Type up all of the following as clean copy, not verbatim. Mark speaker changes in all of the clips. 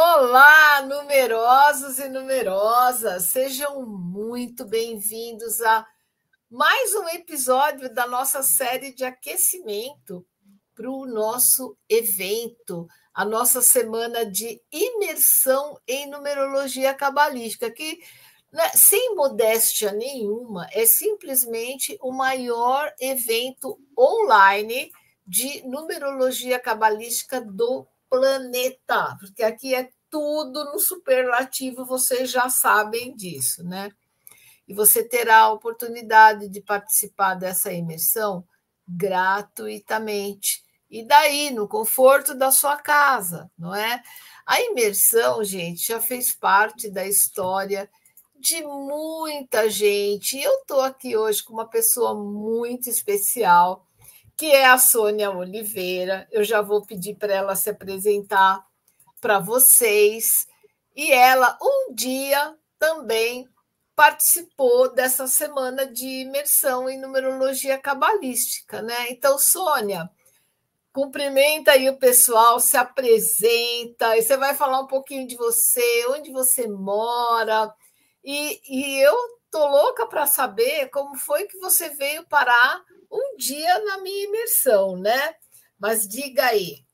Speaker 1: Olá, numerosos e numerosas, sejam muito bem-vindos a mais um episódio da nossa série de aquecimento para o nosso evento, a nossa semana de imersão em numerologia cabalística, que, né, sem modéstia nenhuma, é simplesmente o maior evento online de numerologia cabalística do planeta, porque aqui é tudo no superlativo, vocês já sabem disso, né? E você terá a oportunidade de participar dessa imersão gratuitamente. E daí, no conforto da sua casa, não é? A imersão, gente, já fez parte da história de muita gente. Eu estou aqui hoje com uma pessoa muito especial, que é a Sônia Oliveira. Eu já vou pedir para ela se apresentar para vocês. E ela, um dia, também participou dessa semana de imersão em numerologia cabalística, né? Então, Sônia, cumprimenta aí o pessoal, se apresenta, e você vai falar um pouquinho de você, onde você mora, e eu tô louca para saber como foi que você veio parar um dia na minha imersão, né? Mas diga aí.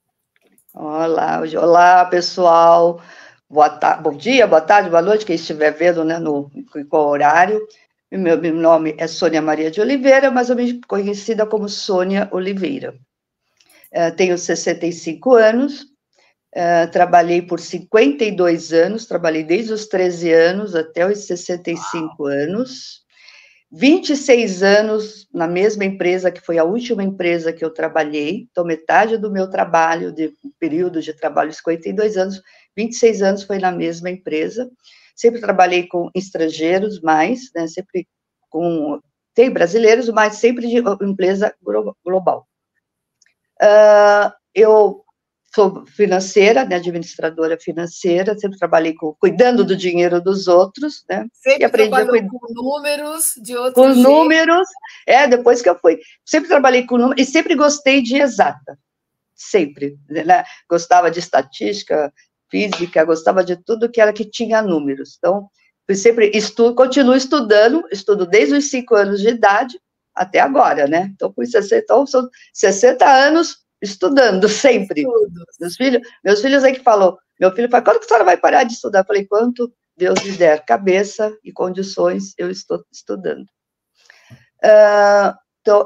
Speaker 2: Olá, pessoal. Bom dia, boa tarde, boa noite, quem estiver vendo, né, em qual horário. Meu nome é Sônia Maria de Oliveira, mas eu me conhecida como Sônia Oliveira. Tenho 65 anos, trabalhei por 52 anos, trabalhei desde os 13 anos até os 65 anos. 26 anos na mesma empresa, que foi a última empresa que eu trabalhei, então metade do meu trabalho, de período de trabalho, 52 anos, 26 anos foi na mesma empresa. Sempre trabalhei com estrangeiros, né, sempre tem brasileiros, mas sempre de empresa global. Eu sou financeira, né, administradora financeira, sempre trabalhei cuidando do dinheiro dos outros, né?
Speaker 1: Sempre
Speaker 2: e aprendi
Speaker 1: trabalhou com números de outro
Speaker 2: com
Speaker 1: jeito.
Speaker 2: números, depois que eu fui, sempre trabalhei com números, e sempre gostei de exata, sempre, né? Gostava de estatística, física, gostava de tudo que tinha números, então, eu sempre continuo estudando, estudo desde os 5 anos de idade, até agora, né? Então, são 60 anos estudando, sempre. Meus filhos aí que falam, meu filho fala, quando que a senhora vai parar de estudar? Eu falei, quanto Deus me der cabeça e condições, eu estou estudando. Então,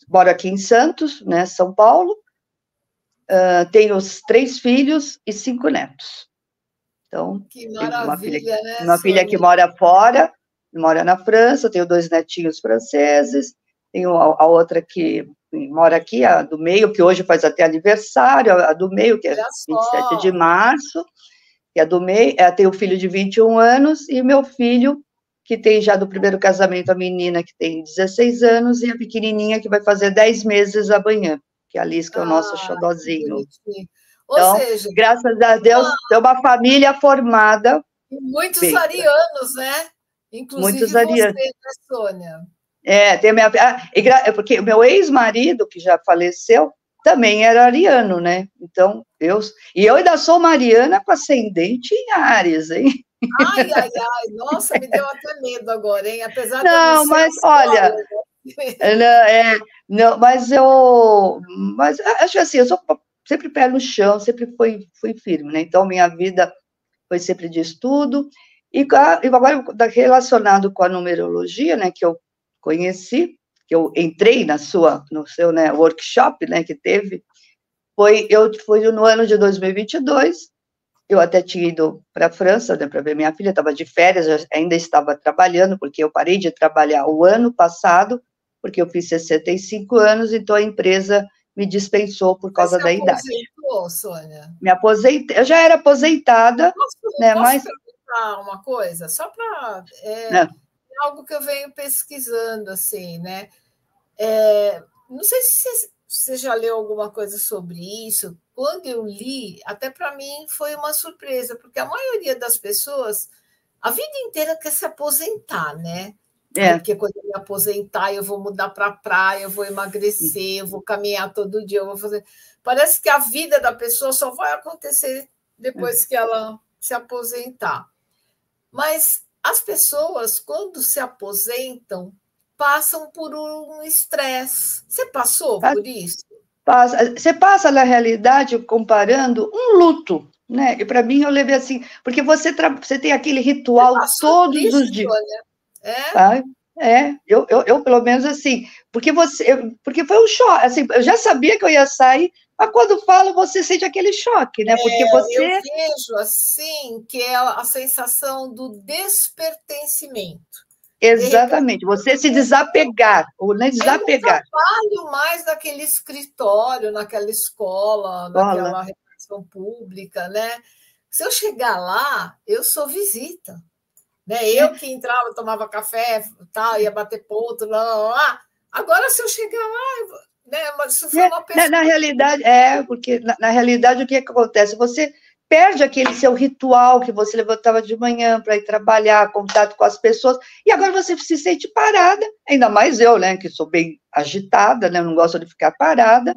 Speaker 2: moro aqui em Santos, né, São Paulo, tenho 3 filhos e 5 netos. Então,
Speaker 1: que maravilha,
Speaker 2: uma filha que mora fora, mora na França, tenho 2 netinhos franceses, tenho a outra que mora aqui, a do meio, que hoje faz até aniversário, a do meio, que é 27 de março, que é do meio, tenho um filho de 21 anos, e meu filho, que tem já do primeiro casamento, a menina que tem 16 anos, e a pequenininha que vai fazer 10 meses amanhã, que é a Liz, que é o nosso xodozinho. Então, seja, graças a Deus, tem uma família formada.
Speaker 1: Muitos arianos, né? Inclusive
Speaker 2: muitos arianos.
Speaker 1: Você, né, Sônia?
Speaker 2: Tem porque o meu ex-marido, que já faleceu, também era ariano, né? Então, eu ainda sou mariana com ascendente em Áries, hein?
Speaker 1: Ai, nossa, me deu até medo agora, hein? Apesar de
Speaker 2: não, mas olha, mas acho assim, eu sou sempre pé no chão, sempre fui firme, né? Então, minha vida foi sempre de estudo, e agora, relacionado com a numerologia, né, que eu conheci, que eu entrei no seu, né, workshop, né, que teve, foi no ano de 2022, eu até tinha ido para a França, né, para ver minha filha, estava de férias, ainda estava trabalhando, porque eu parei de trabalhar o ano passado, porque eu fiz 65 anos, então a empresa me dispensou por causa da idade.
Speaker 1: Você aposentou, Sônia?
Speaker 2: Me aposentei, eu já era aposentada,
Speaker 1: posso perguntar uma coisa? Só para... É algo que eu venho pesquisando, assim, né? Não sei se você já leu alguma coisa sobre isso. Quando eu li, até para mim foi uma surpresa, porque a maioria das pessoas, a vida inteira quer se aposentar, né? Porque quando eu me aposentar, eu vou mudar para a praia, eu vou emagrecer, eu vou caminhar todo dia, eu vou fazer... Parece que a vida da pessoa só vai acontecer depois que ela se aposentar. Mas as pessoas, quando se aposentam, passam por um estresse. Você passou por isso?
Speaker 2: Você passa, na realidade, comparando um luto, né? E para mim eu levei assim, porque você tem aquele ritual todos os dias.
Speaker 1: É?
Speaker 2: Eu pelo menos assim, porque foi um choque, assim, eu já sabia que eu ia sair, mas quando falo, você sente aquele choque, né? Porque você...
Speaker 1: Eu vejo, assim, que é a sensação do despertencimento.
Speaker 2: Exatamente, você se desapegar, ou nem desapegar.
Speaker 1: Eu não trabalho mais naquele escritório, naquela escola, naquela repartição pública, né? Se eu chegar lá, eu sou visita. Né? Eu que entrava, tomava café, tá, ia bater ponto, lá. Agora, se eu chegar lá, né? Mas se for uma pessoa...
Speaker 2: Na realidade, porque na realidade o que acontece? Você perde aquele seu ritual que você levantava de manhã para ir trabalhar, contato com as pessoas, e agora você se sente parada, ainda mais eu, né, que sou bem agitada, né, não gosto de ficar parada,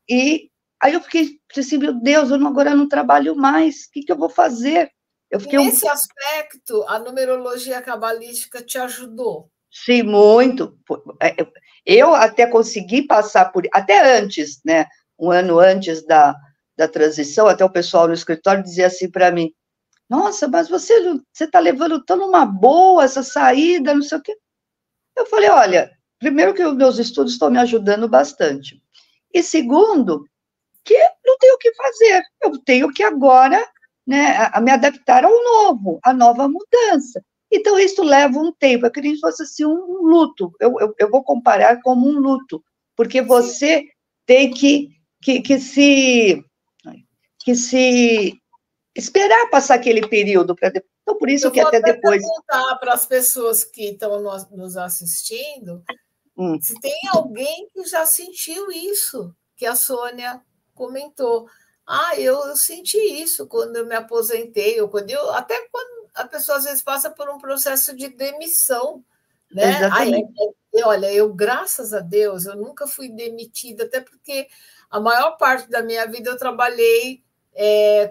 Speaker 2: e aí eu fiquei assim, meu Deus, agora eu não trabalho mais, o que eu vou fazer?
Speaker 1: Nesse aspecto, a numerologia cabalística te ajudou?
Speaker 2: Sim, muito. Eu até consegui passar por... Até antes, né? Um ano antes da transição, até o pessoal no escritório dizia assim para mim, nossa, mas você está levando tão numa boa essa saída, não sei o quê. Eu falei, olha, primeiro que os meus estudos estão me ajudando bastante. E segundo, que não tenho o que fazer. Eu tenho que agora, né, me adaptar ao novo, à nova mudança. Então, isso leva um tempo. Eu queria que fosse assim, um luto. Eu vou comparar como um luto, porque você tem que se esperar passar aquele período para depois. Então, por isso que até depois...
Speaker 1: Eu vou perguntar para as pessoas que estão nos assistindo se tem alguém que já sentiu isso, que a Sônia comentou. Eu senti isso quando eu me aposentei, até quando a pessoa às vezes passa por um processo de demissão, né? Olha, eu, graças a Deus, eu nunca fui demitida, até porque a maior parte da minha vida eu trabalhei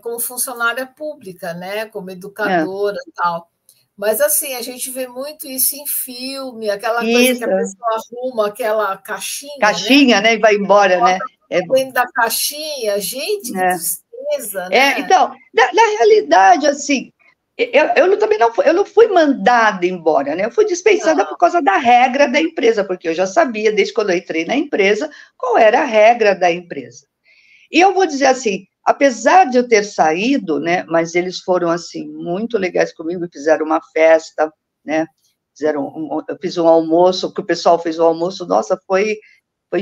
Speaker 1: como funcionária pública, né? Como educadora e tal. Mas, assim, a gente vê muito isso em filme, aquela coisa que a pessoa arruma, aquela caixinha,
Speaker 2: caixinha, né? E vai embora, né?
Speaker 1: Dentro da caixinha, gente, que tristeza, né?
Speaker 2: Então, na realidade, assim, eu não fui mandada embora, né? Eu fui dispensada por causa da regra da empresa, porque eu já sabia, desde quando eu entrei na empresa, qual era a regra da empresa. E eu vou dizer assim, apesar de eu ter saído, né, mas eles foram, assim, muito legais comigo, fizeram uma festa, né, eu fiz um almoço, que o pessoal fez o almoço, nossa, foi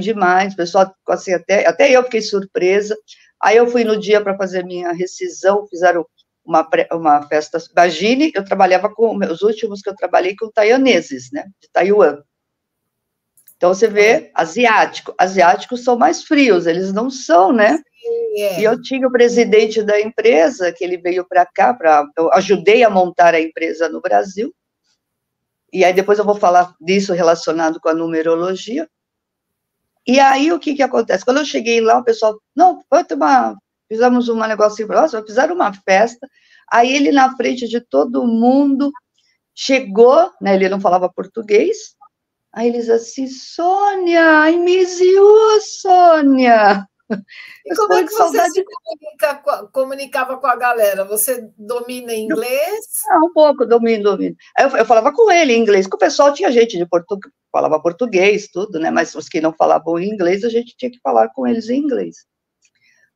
Speaker 2: demais, o pessoal, assim, até eu fiquei surpresa. Aí eu fui no dia para fazer minha rescisão, fizeram uma festa, imagine, eu trabalhava os últimos que eu trabalhei com taiwaneses, né, de Taiwan. Então, você vê, asiáticos são mais frios, eles não são, né? E eu tinha o presidente da empresa, que ele veio para cá, eu ajudei a montar a empresa no Brasil, e aí depois eu vou falar disso relacionado com a numerologia. E aí, o que acontece? Quando eu cheguei lá, o pessoal, não, fizemos um negocinho, fizeram uma festa, aí ele, na frente de todo mundo, chegou, né, ele não falava português, aí eles assim, Sônia, I miss you, Sônia.
Speaker 1: E como é que você se comunicava com a galera? Você domina inglês?
Speaker 2: Um pouco, domino. Aí eu falava com ele em inglês, porque o pessoal tinha gente de Portugal, falava português, tudo, né? Mas os que não falavam inglês, a gente tinha que falar com eles em inglês.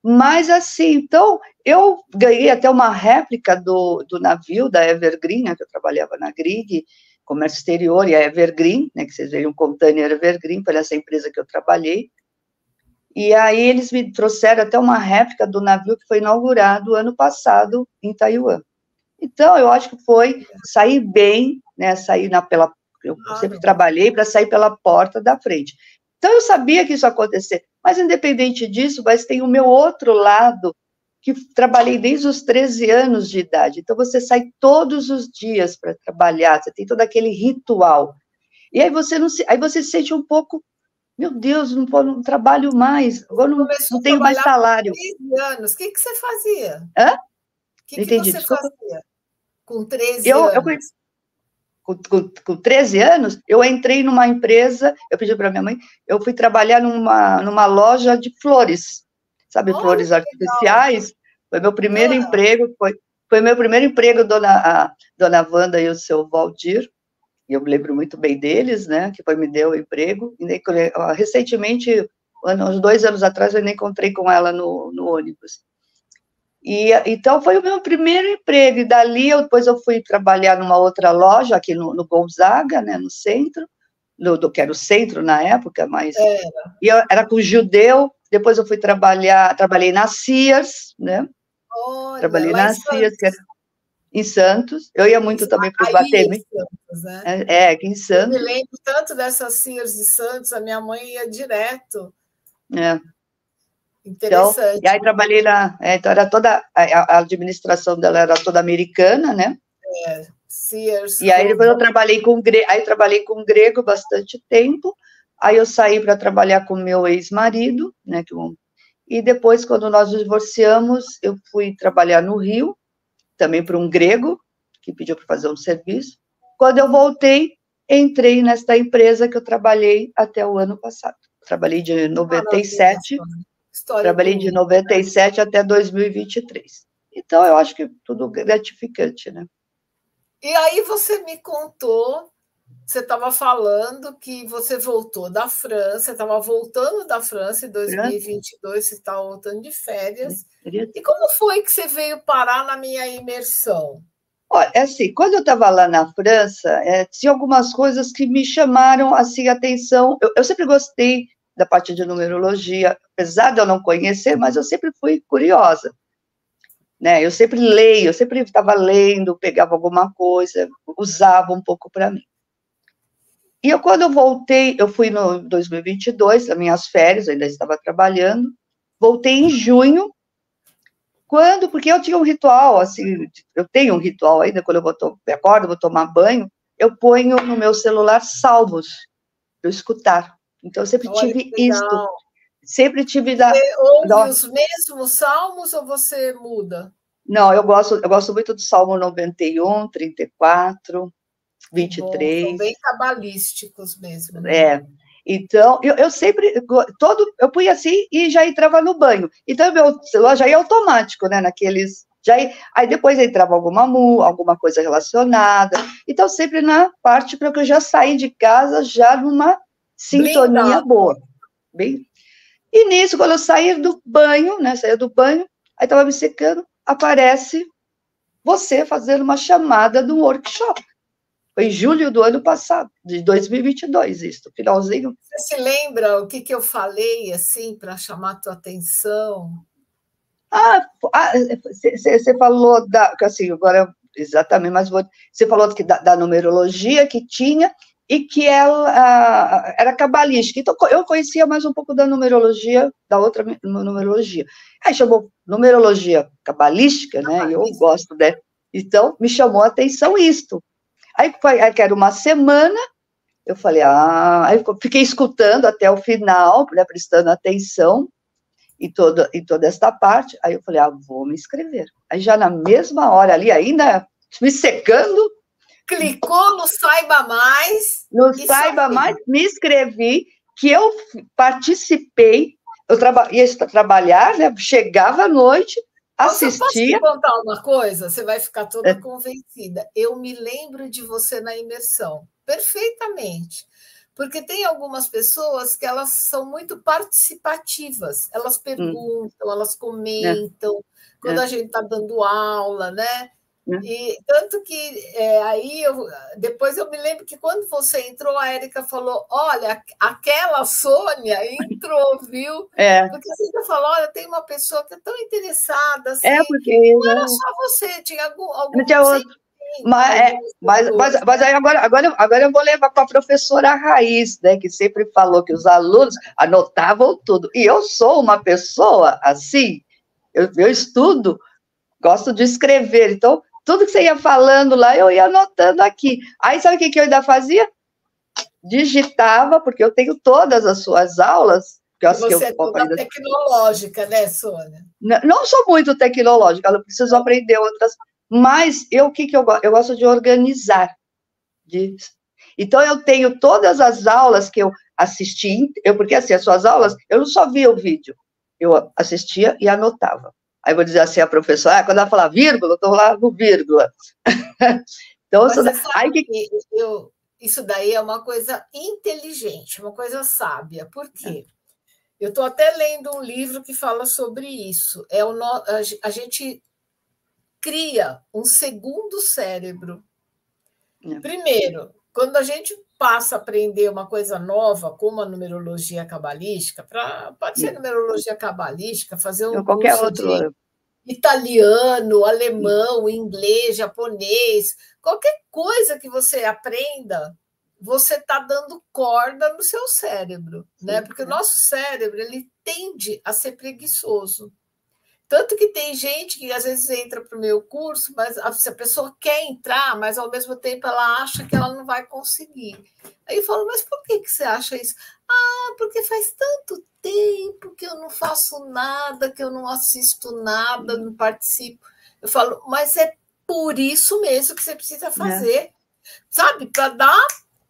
Speaker 2: Mas, assim, então, eu ganhei até uma réplica do navio da Evergreen, né, que eu trabalhava na Grig, comércio exterior, e a Evergreen, né, que vocês veem um container Evergreen, foi essa empresa que eu trabalhei. E aí eles me trouxeram até uma réplica do navio que foi inaugurado ano passado em Taiwan. Então, eu acho que foi sair bem, né, eu sempre trabalhei para sair pela porta da frente. Então, eu sabia que isso ia acontecer, mas independente disso, mas tem o meu outro lado, que trabalhei desde os 13 anos de idade. Então, você sai todos os dias para trabalhar, você tem todo aquele ritual. E aí você se sente um pouco, meu Deus, não trabalho mais, agora não tenho mais salário.
Speaker 1: 13 anos, o que você fazia? Que
Speaker 2: Entendi,
Speaker 1: você
Speaker 2: desculpa.
Speaker 1: fazia com 13
Speaker 2: Eu,
Speaker 1: anos?
Speaker 2: com 13 anos, eu entrei numa empresa, eu pedi para minha mãe, eu fui trabalhar numa loja de flores, sabe,
Speaker 1: Olha
Speaker 2: flores
Speaker 1: que legal.
Speaker 2: artificiais. Foi meu primeiro emprego, foi meu primeiro emprego, dona Wanda e o seu Valdir, e eu me lembro muito bem deles, né, que me deu o emprego. E recentemente, uns 2 anos atrás, eu ainda encontrei com ela no ônibus. E então foi o meu primeiro emprego, e dali depois eu fui trabalhar numa outra loja aqui no Gonzaga, né, no centro, que era o centro na época, mas e eu era com judeu. Depois eu trabalhei na Sears, né?
Speaker 1: Olha,
Speaker 2: Trabalhei
Speaker 1: lá em
Speaker 2: na Sears, que era
Speaker 1: Santos.
Speaker 2: em Santos. Eu ia muito também para o
Speaker 1: Aí em
Speaker 2: Iguatemi,
Speaker 1: Santos, né?
Speaker 2: aqui em
Speaker 1: Eu me
Speaker 2: Santos.
Speaker 1: lembro tanto dessas Sears de Santos, a minha mãe ia direto.
Speaker 2: É. Então, e
Speaker 1: Interessante.
Speaker 2: aí trabalhei então era toda, a administração dela era toda americana, né?
Speaker 1: Sears,
Speaker 2: E aí depois eu
Speaker 1: Roebuck.
Speaker 2: trabalhei com grego bastante tempo. Aí eu saí para trabalhar com meu ex-marido, né? E depois, quando nós nos divorciamos, eu fui trabalhar no Rio, também para um grego, que pediu para fazer um serviço. Quando eu voltei, entrei nesta empresa que eu trabalhei até o ano passado. Trabalhei de
Speaker 1: Maravilha,
Speaker 2: 97,
Speaker 1: história
Speaker 2: trabalhei de
Speaker 1: bonita.
Speaker 2: 97 até 2023. Então, eu acho que tudo gratificante, né?
Speaker 1: E aí você me contou, você estava falando que você voltou da França, estava voltando da França em 2022, você estava voltando de férias. E como foi que você veio parar na minha imersão?
Speaker 2: Olha, assim, quando eu estava lá na França, tinha algumas coisas que me chamaram, assim, a atenção. Eu sempre gostei da parte de numerologia, apesar de eu não conhecer, mas eu sempre fui curiosa, né? Eu sempre leio, eu sempre estava lendo, pegava alguma coisa, usava um pouco para mim. E quando eu voltei, eu fui no 2022, nas minhas férias, eu ainda estava trabalhando, voltei em junho. Porque eu tinha um ritual, assim, eu tenho um ritual ainda, quando eu acordo, vou tomar banho, eu ponho no meu celular salmos para eu escutar. Então, eu sempre
Speaker 1: Olha
Speaker 2: tive
Speaker 1: que
Speaker 2: isto,
Speaker 1: legal.
Speaker 2: sempre tive
Speaker 1: Você ouve os mesmos salmos ou você muda?
Speaker 2: Não, eu gosto muito do Salmo 91, 34,
Speaker 1: Que bom, são
Speaker 2: 23,
Speaker 1: bem cabalísticos mesmo, né?
Speaker 2: Então, eu sempre, eu punha assim e já entrava no banho. Então, meu celular já ia automático, né, aí depois entrava alguma coisa relacionada. Então, sempre na parte para que eu já saí de casa já numa sintonia
Speaker 1: Blindado.
Speaker 2: boa. Bem, e nisso, quando eu saí do banho, né, saía do banho, aí estava me secando, aparece você fazendo uma chamada do workshop. Foi em julho do ano passado, de 2022, isso, finalzinho.
Speaker 1: Você se lembra o que eu falei, assim, para chamar a tua atenção?
Speaker 2: Você falou assim, agora, exatamente, mas você falou da numerologia que tinha e que ela era cabalística. Então, eu conhecia mais um pouco da numerologia, da outra numerologia. Aí chamou numerologia cabalística, né? E eu gosto, né? Então, me chamou a atenção isto. Aí que era uma semana, eu falei, aí eu fiquei escutando até o final, né, prestando atenção em toda esta parte. Aí eu falei, vou me inscrever. Aí já na mesma hora ali, ainda me secando.
Speaker 1: Clicou no Saiba Mais.
Speaker 2: No Saiba Mais, me inscrevi, que eu participei, eu ia trabalhar, né, chegava à noite, assistia.
Speaker 1: Eu posso te contar uma coisa? Você vai ficar toda convencida. Eu me lembro de você na imersão, perfeitamente. Porque tem algumas pessoas que elas são muito participativas, elas perguntam, elas comentam, quando a gente está dando aula, né? E tanto que depois eu me lembro que quando você entrou, a Érica falou: olha, aquela Sônia entrou, viu? Porque você falou: olha, tem uma pessoa que é tão interessada, assim,
Speaker 2: porque
Speaker 1: não era só você, tinha algum
Speaker 2: tinha outro. Mas aí agora eu vou levar para a professora Raiz, né, que sempre falou que os alunos anotavam tudo. E eu sou uma pessoa assim, eu estudo, gosto de escrever, então tudo que você ia falando lá, eu ia anotando aqui. Aí sabe o que eu ainda fazia? Digitava, porque eu tenho todas as suas aulas, porque eu acho que
Speaker 1: você é toda tecnológica, né, Sônia?
Speaker 2: Não sou muito tecnológica, eu preciso aprender outras, mas o que eu gosto? Eu gosto de organizar. Então, eu tenho todas as aulas que eu assisti, porque assim, as suas aulas, eu não só via o vídeo, eu assistia e anotava. Aí eu vou dizer assim, a professora, quando ela fala vírgula, eu estou lá no vírgula. Então,
Speaker 1: mas você sabe que isso daí é uma coisa inteligente, uma coisa sábia. Por quê? Eu estou até lendo um livro que fala sobre isso. A gente cria um segundo cérebro. Primeiro, quando a gente passa a aprender uma coisa nova, como a numerologia cabalística, pode ser numerologia cabalística, fazer um curso de italiano, alemão, inglês, japonês, qualquer coisa que você aprenda, você está dando corda no seu cérebro, né? Porque o nosso cérebro, ele tende a ser preguiçoso. Tanto que tem gente que às vezes entra para o meu curso, mas a pessoa quer entrar, mas ao mesmo tempo ela acha que ela não vai conseguir. Aí eu falo, mas por que você acha isso? Ah, porque faz tanto tempo que eu não faço nada, que eu não assisto nada, não participo. Eu falo, mas é por isso mesmo que você precisa fazer, sabe? Para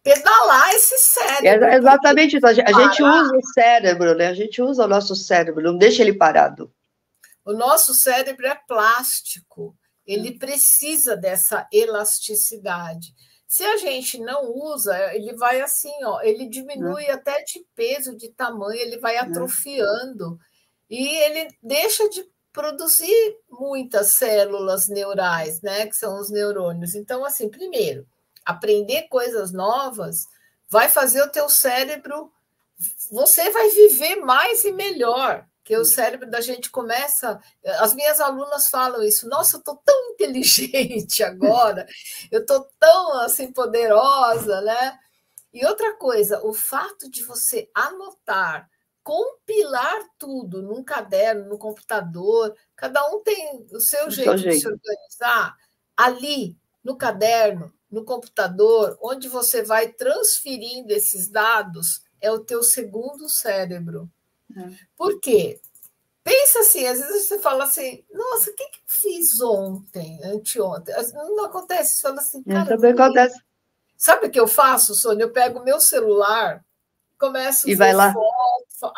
Speaker 1: pedalar esse cérebro.
Speaker 2: É exatamente isso. A gente usa o cérebro, né? A gente usa o nosso cérebro, não deixa ele parado.
Speaker 1: O nosso cérebro é plástico, ele precisa dessa elasticidade. Se a gente não usa, ele vai assim, ó, ele diminui até de peso, de tamanho, ele vai atrofiando e ele deixa de produzir muitas células neurais, né, que são os neurônios. Então, assim, primeiro, aprender coisas novas vai fazer o teu cérebro, você vai viver mais e melhor. Que o cérebro da gente começa... As minhas alunas falam isso. Nossa, eu estou tão inteligente agora, eu estou tão assim, poderosa, né? E outra coisa, o fato de você anotar, compilar tudo num caderno, no computador, cada um tem o seu jeito de se organizar, ali, no caderno, no computador, onde você vai transferindo esses dados, é o teu segundo cérebro. Por quê? Pensa assim, às vezes você fala assim, nossa, o que eu fiz ontem, anteontem? Não acontece, você fala assim, cara,
Speaker 2: também acontece.
Speaker 1: Sabe o que eu faço, Sônia? Eu pego o meu celular, começo a ver
Speaker 2: vai lá.
Speaker 1: foto.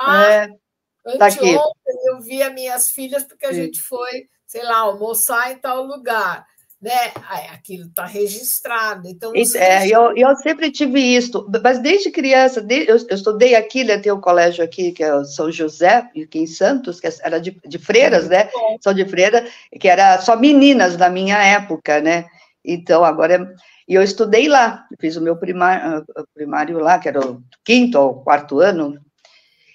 Speaker 1: Anteontem eu vi as minhas filhas porque a gente foi, sei lá, almoçar em tal lugar. Né? Aquilo está registrado. Então,
Speaker 2: eu sempre tive isso, mas desde criança, eu estudei aqui, né, tem um colégio aqui, que é o São José, aqui em Santos, que era de freiras, né? São de freira, que era só meninas na minha época, né? Então, agora... E eu estudei lá, fiz o meu primário lá, que era o 5º ou 4º ano,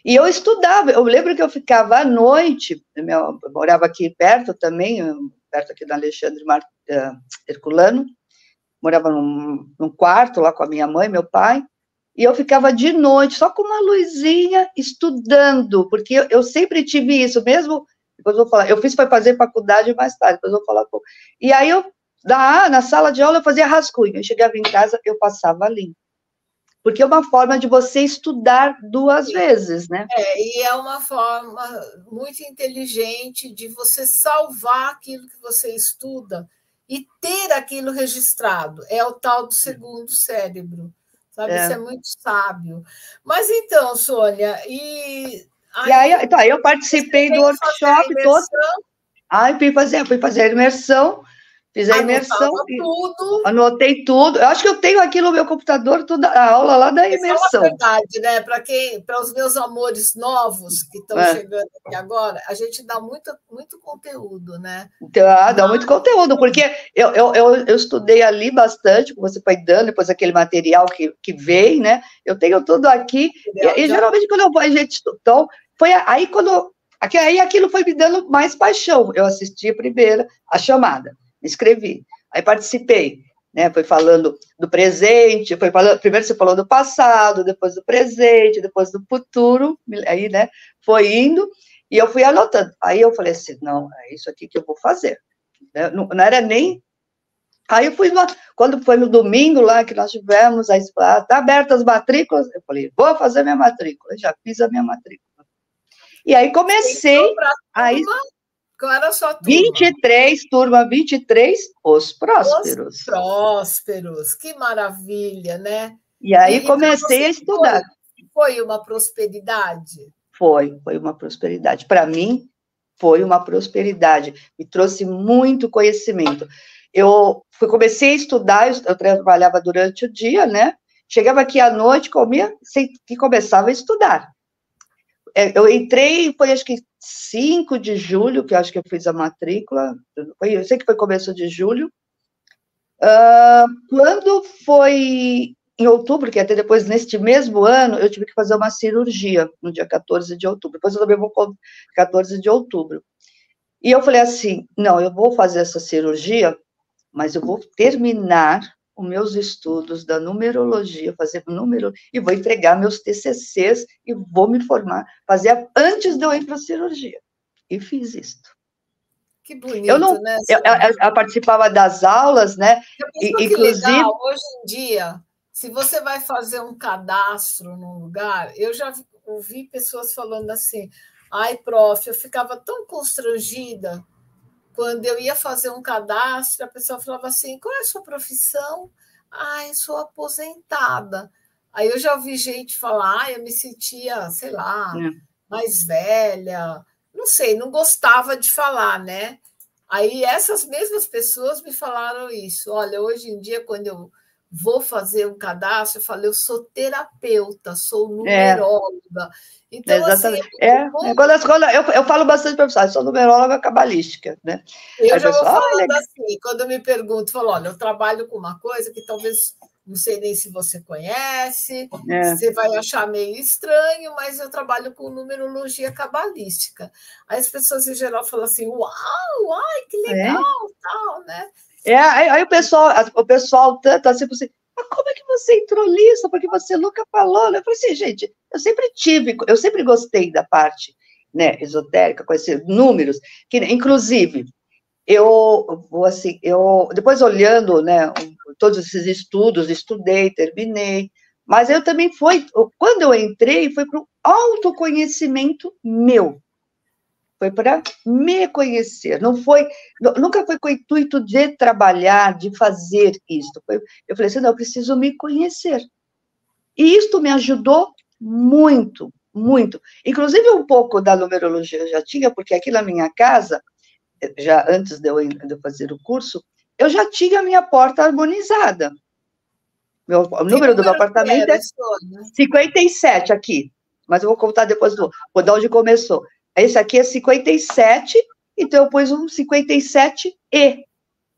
Speaker 2: e eu estudava, eu lembro que eu ficava à noite, eu morava aqui perto também, perto aqui da Alexandre Herculano, morava num quarto lá com a minha mãe, meu pai, e eu ficava de noite, só com uma luzinha, estudando, porque eu sempre tive isso, mesmo, depois eu vou falar, eu foi fazer faculdade mais tarde, depois eu vou falar, e aí na sala de aula eu fazia rascunho, eu chegava em casa, eu passava limpo. Porque é uma forma de você estudar 2 vezes, né?
Speaker 1: E é uma forma muito inteligente de você salvar aquilo que você estuda e ter aquilo registrado. É o tal do segundo cérebro, sabe? Isso é muito sábio. Mas então, Sônia,
Speaker 2: aí eu participei do workshop todo. Fui fazer a imersão. Fiz a imersão, anotei tudo. Eu acho que eu tenho aqui no meu computador toda a aula lá da imersão.
Speaker 1: É verdade, né? Para os meus amores novos que estão chegando aqui agora, a gente dá muito conteúdo, né?
Speaker 2: Dá muito conteúdo, porque eu estudei ali bastante, você foi dando, depois aquele material que veio, né? Eu tenho tudo aqui, e geralmente quando eu vou, a gente... Então, foi aí quando... Aí aquilo foi me dando mais paixão. Eu assisti primeiro a chamada. Me inscrevi, aí participei, né? Foi falando do presente, primeiro você falou do passado, depois do presente, depois do futuro, aí, né? Foi indo, e eu fui anotando. Aí eu falei assim, não, é isso aqui que eu vou fazer. Não era nem... Aí eu fui lá, quando foi no domingo lá que nós tivemos, aí tá abertas as matrículas, eu falei, vou fazer minha matrícula, já fiz a minha matrícula. E aí comecei... Aí,
Speaker 1: qual era a sua turma?
Speaker 2: 23, turma 23, os prósperos.
Speaker 1: Os prósperos, que maravilha, né?
Speaker 2: E aí comecei a estudar.
Speaker 1: Foi uma prosperidade?
Speaker 2: Foi uma prosperidade. Para mim, foi uma prosperidade. Me trouxe muito conhecimento. Eu comecei a estudar, eu trabalhava durante o dia, né? Chegava aqui à noite, comia e começava a estudar. Eu entrei, foi acho que 5 de julho, que eu acho que eu fiz a matrícula, eu sei que foi começo de julho. Quando foi em outubro, que até depois, neste mesmo ano, eu tive que fazer uma cirurgia, no dia 14 de outubro. Depois eu também vou 14 de outubro. E eu falei assim, não, eu vou fazer essa cirurgia, mas eu vou terminar os meus estudos da numerologia, fazer número, e vou entregar meus TCCs e vou me formar, fazer antes de eu ir para a cirurgia. E fiz isso.
Speaker 1: Que bonito, né?
Speaker 2: Eu participava das aulas, né?
Speaker 1: Que legal, hoje em dia, se você vai fazer um cadastro num lugar, eu já ouvi pessoas falando assim, ai, prof, eu ficava tão constrangida quando eu ia fazer um cadastro, a pessoa falava assim, qual é a sua profissão? Ai, sou aposentada. Aí eu já ouvi gente falar, ai, eu me sentia, sei lá, mais velha, não sei, não gostava de falar, né? Aí essas mesmas pessoas me falaram isso. Olha, hoje em dia, quando eu vou fazer um cadastro, eu falo, eu sou terapeuta, sou numeróloga. Então,
Speaker 2: exatamente. Assim, eu falo bastante para pessoal, eu sou numeróloga cabalística, né?
Speaker 1: Eu aí já vou falando assim, quando me pergunto, falo, olha, eu trabalho com uma coisa que talvez, não sei nem se você conhece, você vai achar meio estranho, mas eu trabalho com numerologia cabalística. Aí as pessoas, em geral, falam assim, uau, ai, que legal, tal, né?
Speaker 2: Aí o pessoal tá sempre assim, mas como é que você entrou nisso? Porque você nunca falou, né? Eu falei assim, gente, eu sempre gostei da parte, né, esotérica, com esses números, que, inclusive, depois olhando, né, todos esses estudos, estudei, terminei, mas eu também quando eu entrei, foi para o autoconhecimento meu. Foi para me conhecer, nunca foi com o intuito de trabalhar, de fazer isto. Eu falei assim, não, eu preciso me conhecer. E isto me ajudou muito, muito. Inclusive, um pouco da numerologia eu já tinha, porque aqui na minha casa, já antes de eu fazer o curso, eu já tinha a minha porta harmonizada. O número do meu apartamento é 57 aqui, mas eu vou contar depois de onde começou. Esse aqui é 57, então eu pus um 57E,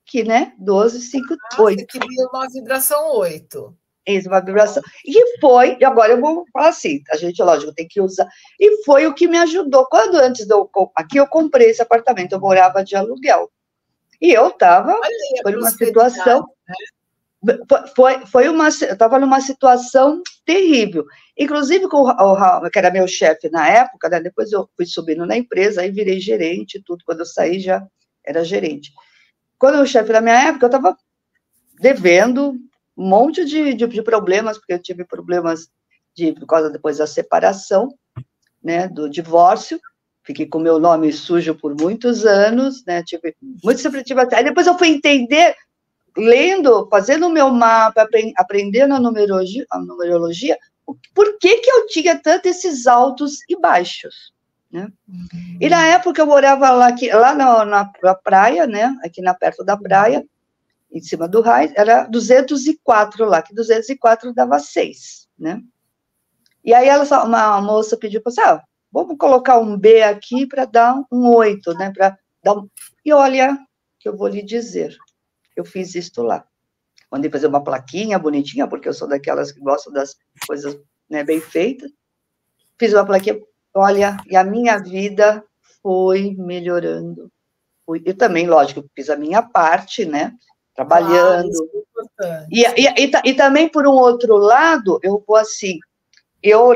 Speaker 2: que, né, 12, 5, 8.
Speaker 1: Você queria uma vibração 8.
Speaker 2: Isso, uma vibração. E agora eu vou falar assim, a gente, lógico, tem que usar. E foi o que me ajudou. Aqui eu comprei esse apartamento, eu morava de aluguel. E eu estava numa situação... Né? Eu estava numa situação terrível. Inclusive, com o Raul, que era meu chefe na época, né, depois eu fui subindo na empresa, aí virei gerente, tudo. Quando eu saí, já era gerente. Quando o chefe da minha época, eu estava devendo um monte de problemas, porque eu tive problemas por causa depois da separação, né, do divórcio. Fiquei com meu nome sujo por muitos anos, né? Aí depois eu fui entender, lendo, fazendo o meu mapa, aprendendo a numerologia, por que eu tinha tanto esses altos e baixos, né? E na época eu morava lá na praia, né? Aqui perto da praia, em cima do raio, era 204 lá, que 204 dava 6, né? E aí uma moça pediu para assim, vamos colocar um B aqui para dar um 8, né? E olha, que eu vou lhe dizer, eu fiz isto lá. Mandei fazer uma plaquinha bonitinha, porque eu sou daquelas que gostam das coisas, né, bem feitas. Fiz uma plaquinha, olha, e a minha vida foi melhorando. Eu também, lógico, fiz a minha parte, né? Trabalhando. Isso é importante. E também, por um outro lado, eu vou assim,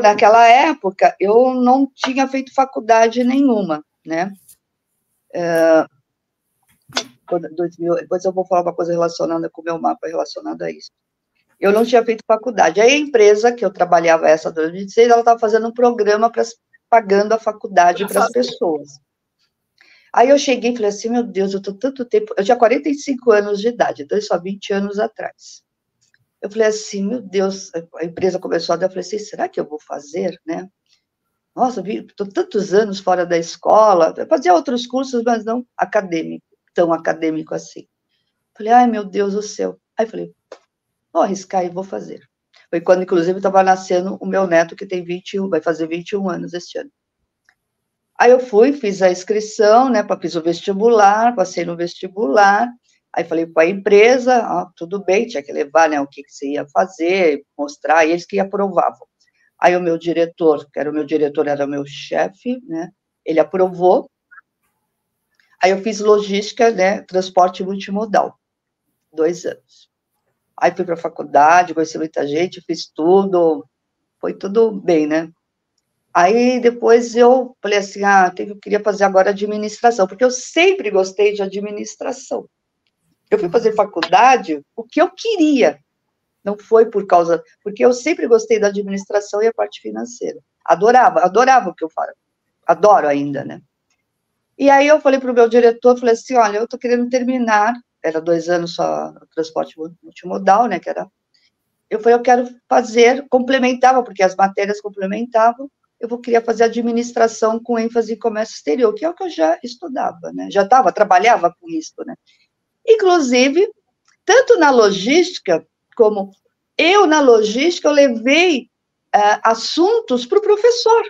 Speaker 2: naquela época, eu não tinha feito faculdade nenhuma, né? Depois eu vou falar uma coisa relacionada com o meu mapa, relacionada a isso. Eu não tinha feito faculdade. Aí a empresa que eu trabalhava, essa 2016, ela estava fazendo um programa para pagando a faculdade para as pessoas. Aí eu cheguei e falei assim, meu Deus, eu estou tanto tempo... Eu tinha 45 anos de idade, então isso há 20 anos atrás. Eu falei assim, meu Deus, a empresa começou a dar, eu falei assim, será que eu vou fazer, né? Nossa, estou tantos anos fora da escola, eu fazia outros cursos, mas não acadêmico, tão acadêmico assim. Falei, ai, meu Deus do céu. Aí falei, vou arriscar e vou fazer. Foi quando, inclusive, estava nascendo o meu neto, que tem 21, vai fazer 21 anos este ano. Aí eu fui, fiz a inscrição, né, fiz o vestibular, passei no vestibular, aí falei para a empresa, tudo bem, tinha que levar, né, o que você ia fazer, mostrar, e eles que aprovavam. Aí o meu diretor, que era o meu diretor, era o meu chefe, né, ele aprovou. Aí eu fiz logística, né, transporte multimodal, 2 anos. Aí fui para a faculdade, conheci muita gente, fiz tudo, foi tudo bem, né? Aí depois eu falei assim, eu queria fazer agora administração, porque eu sempre gostei de administração. Eu fui fazer faculdade, o que eu queria, não foi por causa, porque eu sempre gostei da administração e a parte financeira. Adorava o que eu faço, adoro ainda, né? E aí eu falei para o meu diretor, falei assim, olha, eu estou querendo terminar, era 2 anos só transporte multimodal, né, que era... Eu falei, eu quero fazer, complementava, porque as matérias complementavam, queria fazer administração com ênfase em comércio exterior, que é o que eu já estudava, né, trabalhava com isso, né. Inclusive, tanto na logística, como eu na logística, eu levei assuntos para o professor,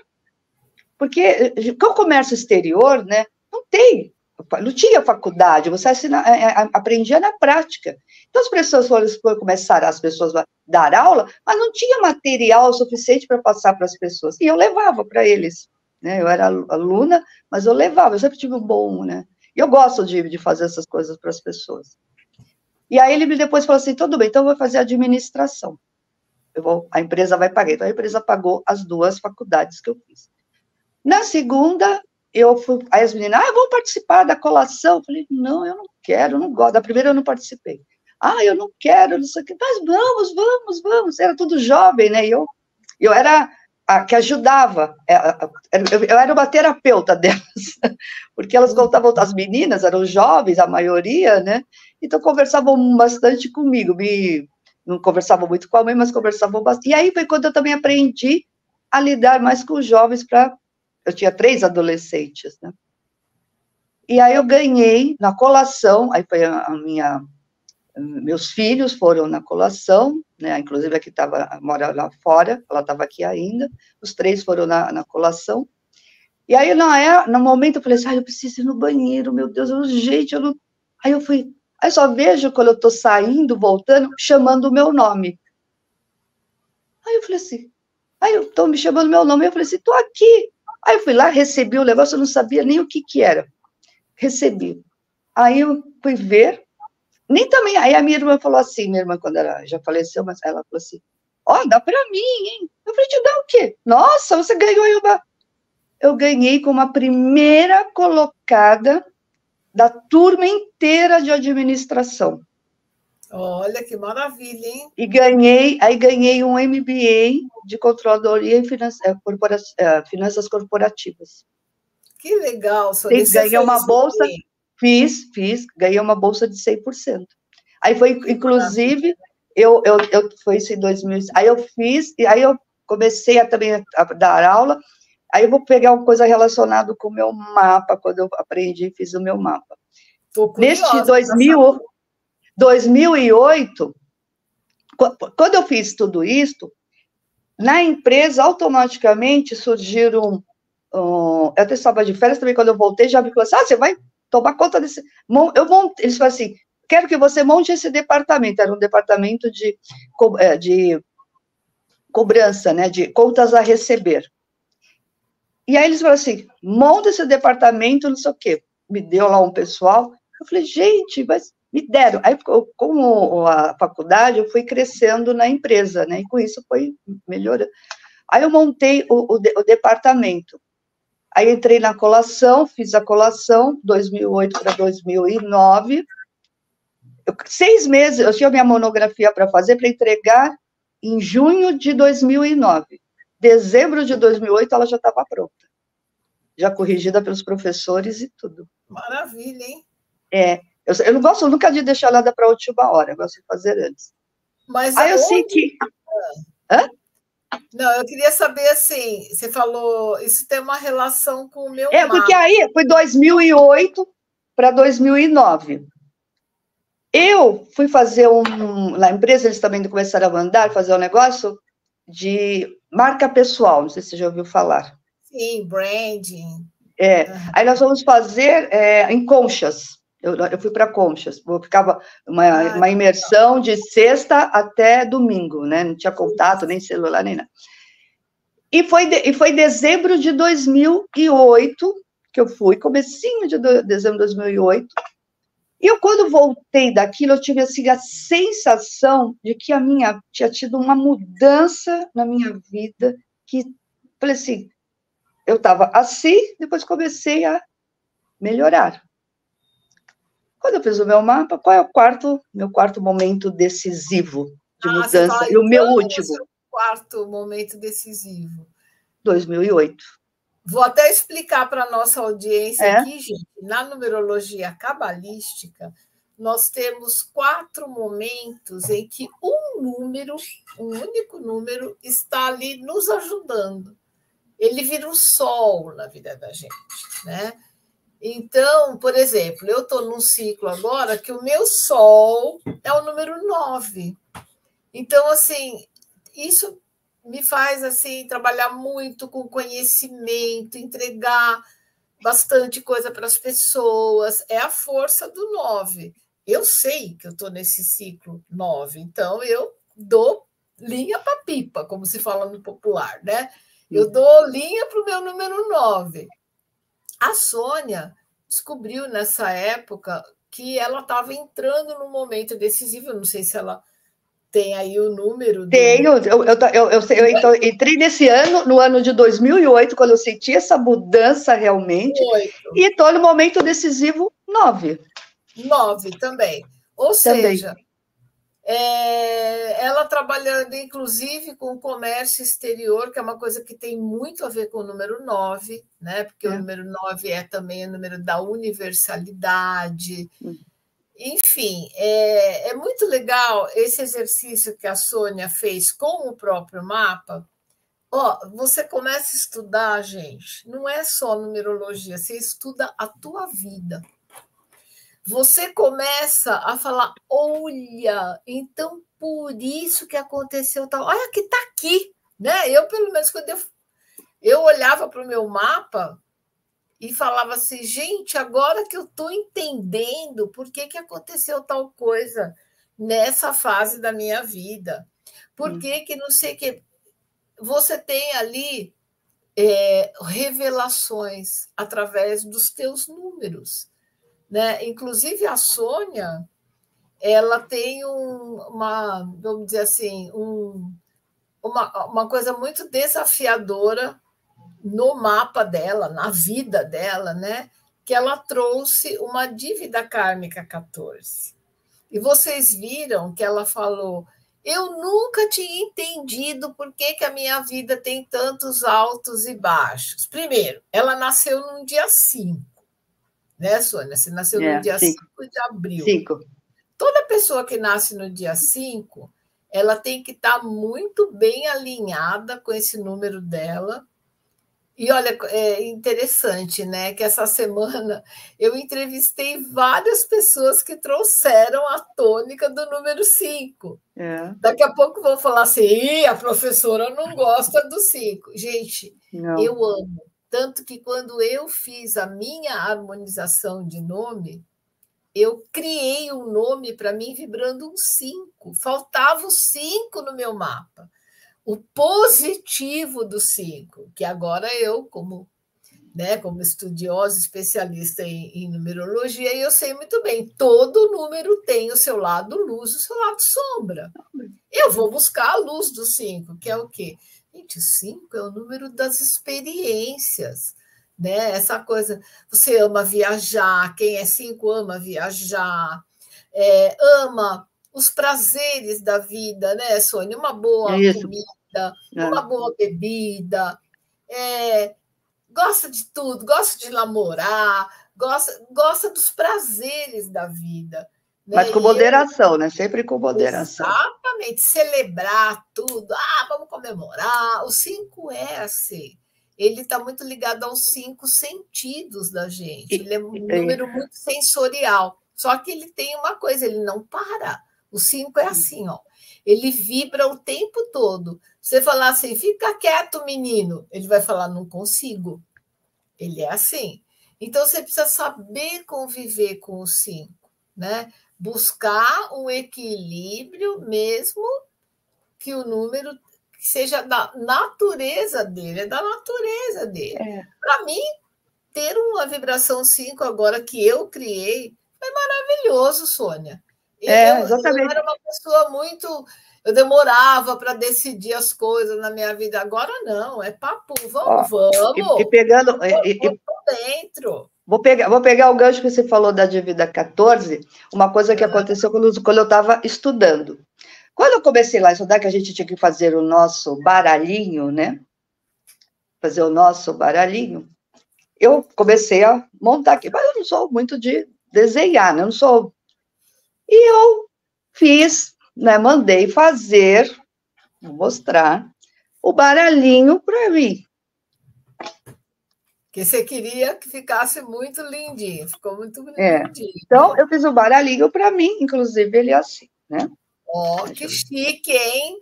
Speaker 2: porque com o comércio exterior, né, não tinha faculdade, você aprendia na prática. Então, as pessoas começaram a dar aula, mas não tinha material suficiente para passar para as pessoas. E eu levava para eles, né? Eu era aluna, mas eu levava, eu sempre tive um bom, né? E eu gosto de fazer essas coisas para as pessoas. E aí ele depois falou assim, tudo bem, então eu vou fazer administração. A empresa vai pagar. Então, a empresa pagou as 2 faculdades que eu fiz. Na segunda, eu fui, aí as meninas, vamos participar da colação. Eu falei, não, eu não quero, eu não gosto. Da primeira eu não participei. Eu não quero, não sei o quê. Mas vamos. Era tudo jovem, né? E eu era a que ajudava. Eu era uma terapeuta delas, porque elas contavam, as meninas eram jovens, a maioria, né? Então, conversavam bastante comigo. Não conversavam muito com a mãe, mas conversavam bastante. E aí foi quando eu também aprendi a lidar mais com os jovens eu tinha 3 adolescentes, né? E aí eu ganhei na colação, aí foi meus filhos foram na colação, né? Inclusive a que mora lá fora, ela estava aqui ainda, os 3 foram na colação. E aí, no momento, eu falei assim, eu preciso ir no banheiro, meu Deus, gente, eu não... Aí eu só vejo quando eu estou saindo, voltando, chamando o meu nome. Aí eu falei assim, estão me chamando meu nome, eu falei assim, estou aqui. Aí eu fui lá, recebi o negócio, eu não sabia nem o que era. Recebi. Aí eu fui ver, nem também, aí a minha irmã falou assim, minha irmã, quando ela já faleceu, mas ela falou assim, dá para mim, hein? Eu falei, te dá o quê? Nossa, você ganhou aí Eu ganhei como a primeira colocada da turma inteira de administração.
Speaker 1: Olha, que maravilha, hein?
Speaker 2: E ganhei um MBA de Controladoria e Finanças Corporativas.
Speaker 1: Que legal, Sônia.
Speaker 2: Ganhei uma bolsa, ganhei uma bolsa de 100%. Aí foi, inclusive, foi isso em 2000, aí eu fiz, e aí eu comecei também a dar aula, aí eu vou pegar uma coisa relacionada com o meu mapa, quando eu aprendi, fiz o meu mapa. Neste 2008, quando eu fiz tudo isso, na empresa, automaticamente surgiram... eu até estava de férias também, quando eu voltei, já me falou assim, você vai tomar conta desse... Eles falaram assim, quero que você monte esse departamento. Era um departamento de cobrança, né, de contas a receber. E aí eles falaram assim, monta esse departamento, não sei o quê. Me deu lá um pessoal. Eu falei, gente, mas me deram. Aí, com a faculdade, eu fui crescendo na empresa, né? E com isso foi melhorando. Aí eu montei o departamento. Aí entrei na colação, fiz a colação, 2008 para 2009. 6 meses, eu tinha minha monografia para fazer, para entregar em junho de 2009. Dezembro de 2008, ela já estava pronta. já corrigida pelos professores e tudo.
Speaker 1: Maravilha, hein?
Speaker 2: Eu não gosto nunca de deixar nada para a última hora, eu gosto de fazer antes.
Speaker 1: Mas
Speaker 2: Aí eu sei que... Hã?
Speaker 1: Não, eu queria saber, assim, você falou, isso tem uma relação com o meu
Speaker 2: Porque
Speaker 1: mapa.
Speaker 2: aí foi 2008 para 2009. Eu fui fazer na empresa, eles também começaram a mandar, fazer um negócio de marca pessoal, não sei se você já ouviu falar.
Speaker 1: Sim, branding.
Speaker 2: Aí nós vamos fazer em Conchas. Eu fui para Conchas, ficava uma imersão de sexta até domingo, né? Não tinha contato, nem celular, nem nada. E foi dezembro de 2008 que eu fui, comecinho de dezembro de 2008. E eu, quando voltei daquilo, eu tive assim, a sensação de que tinha tido uma mudança na minha vida, que, falei assim, eu estava assim, depois comecei a melhorar. Quando eu fiz o meu mapa, qual é meu quarto momento decisivo de
Speaker 1: Você
Speaker 2: mudança?
Speaker 1: fala
Speaker 2: E o meu
Speaker 1: entrando no
Speaker 2: último?
Speaker 1: seu quarto momento decisivo.
Speaker 2: 2008.
Speaker 1: Vou até explicar para a nossa audiência
Speaker 2: É?
Speaker 1: aqui, gente. Na numerologia cabalística, nós temos 4 momentos em que um único número, está ali nos ajudando. Ele vira um sol na vida da gente, né? Então, por exemplo, eu estou num ciclo agora que o meu sol é o número 9. Então, assim, isso me faz assim trabalhar muito com conhecimento, entregar bastante coisa para as pessoas. É a força do 9. Eu sei que eu estou nesse ciclo 9, então eu dou linha para pipa, como se fala no popular, né? Eu dou linha para o meu número 9. A Sônia descobriu nessa época que ela estava entrando num momento decisivo. Eu não sei se ela tem aí o número
Speaker 2: Tenho,
Speaker 1: do.
Speaker 2: eu então, entrei nesse ano, no ano de 2008, quando eu senti essa mudança realmente,
Speaker 1: 8.
Speaker 2: e estou no momento decisivo 9.
Speaker 1: 9 também. Ou
Speaker 2: Também.
Speaker 1: seja, ela trabalhando, inclusive, com o comércio exterior, que é uma coisa que tem muito a ver com o número 9, né? Porque o número 9 é também o número da universalidade. Enfim, é muito legal esse exercício que a Sônia fez com o próprio mapa. Você começa a estudar, gente, não é só numerologia, você estuda a tua vida. Você começa a falar, olha, então por isso que aconteceu tal. Olha que está aqui, né? Eu, pelo menos, quando eu olhava para o meu mapa e falava assim, gente, agora que eu estou entendendo por que aconteceu tal coisa nessa fase da minha vida. Por que não sei o que. Você tem ali revelações através dos teus números, né? Inclusive a Sônia, ela tem vamos dizer assim, uma coisa muito desafiadora no mapa dela, na vida dela, né? Que ela trouxe uma dívida kármica 14. E vocês viram que ela falou: eu nunca tinha entendido por que a minha vida tem tantos altos e baixos. Primeiro, ela nasceu no dia 5, né, Sônia? Você nasceu no dia 5 de abril.
Speaker 2: 5.
Speaker 1: Toda pessoa que nasce no dia 5, ela tem que estar muito bem alinhada com esse número dela. E olha, é interessante, né? Que essa semana eu entrevistei várias pessoas que trouxeram a tônica do número 5. Daqui a pouco vão falar assim: a professora não gosta do 5. Gente,
Speaker 2: Não.
Speaker 1: Eu amo. Tanto que quando eu fiz a minha harmonização de nome, eu criei um nome para mim vibrando um 5. Faltava o 5 no meu mapa. O positivo do 5, que agora eu, como estudiosa, especialista em numerologia, eu sei muito bem, todo número tem o seu lado luz e o seu lado sombra. Eu vou buscar a luz do 5, que é o quê? Gente, o 5 é o número das experiências, né? Essa coisa, você ama viajar, quem é 5 ama viajar, ama os prazeres da vida, né, Sônia? Uma boa comida, uma boa bebida, gosta de tudo, gosta de namorar, gosta dos prazeres da vida. Né?
Speaker 2: Mas com moderação, né? Sempre com moderação.
Speaker 1: Exatamente, celebrar tudo. Vamos comemorar. O 5 é assim. Ele está muito ligado aos 5 sentidos da gente. Ele é um número muito sensorial. Só que ele tem uma coisa, ele não para. O 5 é assim, ó. Ele vibra o tempo todo. Você falar assim, fica quieto, menino. Ele vai falar, não consigo. Ele é assim. Então, você precisa saber conviver com o 5, né? Buscar um equilíbrio, mesmo que o número seja da natureza dele, é da natureza dele. Para mim, ter uma vibração 5 agora que eu criei foi maravilhoso, Sônia.
Speaker 2: Exatamente.
Speaker 1: Eu era uma pessoa muito... Eu demorava para decidir as coisas na minha vida. Agora não, é papo, vamos.
Speaker 2: E pegando...
Speaker 1: dentro.
Speaker 2: Vou pegar o gancho que você falou da dívida 14, uma coisa que aconteceu quando eu estava estudando. Quando eu comecei lá a estudar, que a gente tinha que fazer o nosso baralhinho, né? Fazer o nosso baralhinho, eu comecei a montar aqui, mas eu não sou muito de desenhar, né? Eu não sou... E eu fiz, né? Mandei fazer, vou mostrar, o baralhinho para mim.
Speaker 1: Que você queria que ficasse muito lindinho, ficou muito lindinho.
Speaker 2: Então, eu fiz o baralhinho para mim, inclusive ele é assim, né?
Speaker 1: Que chique, hein?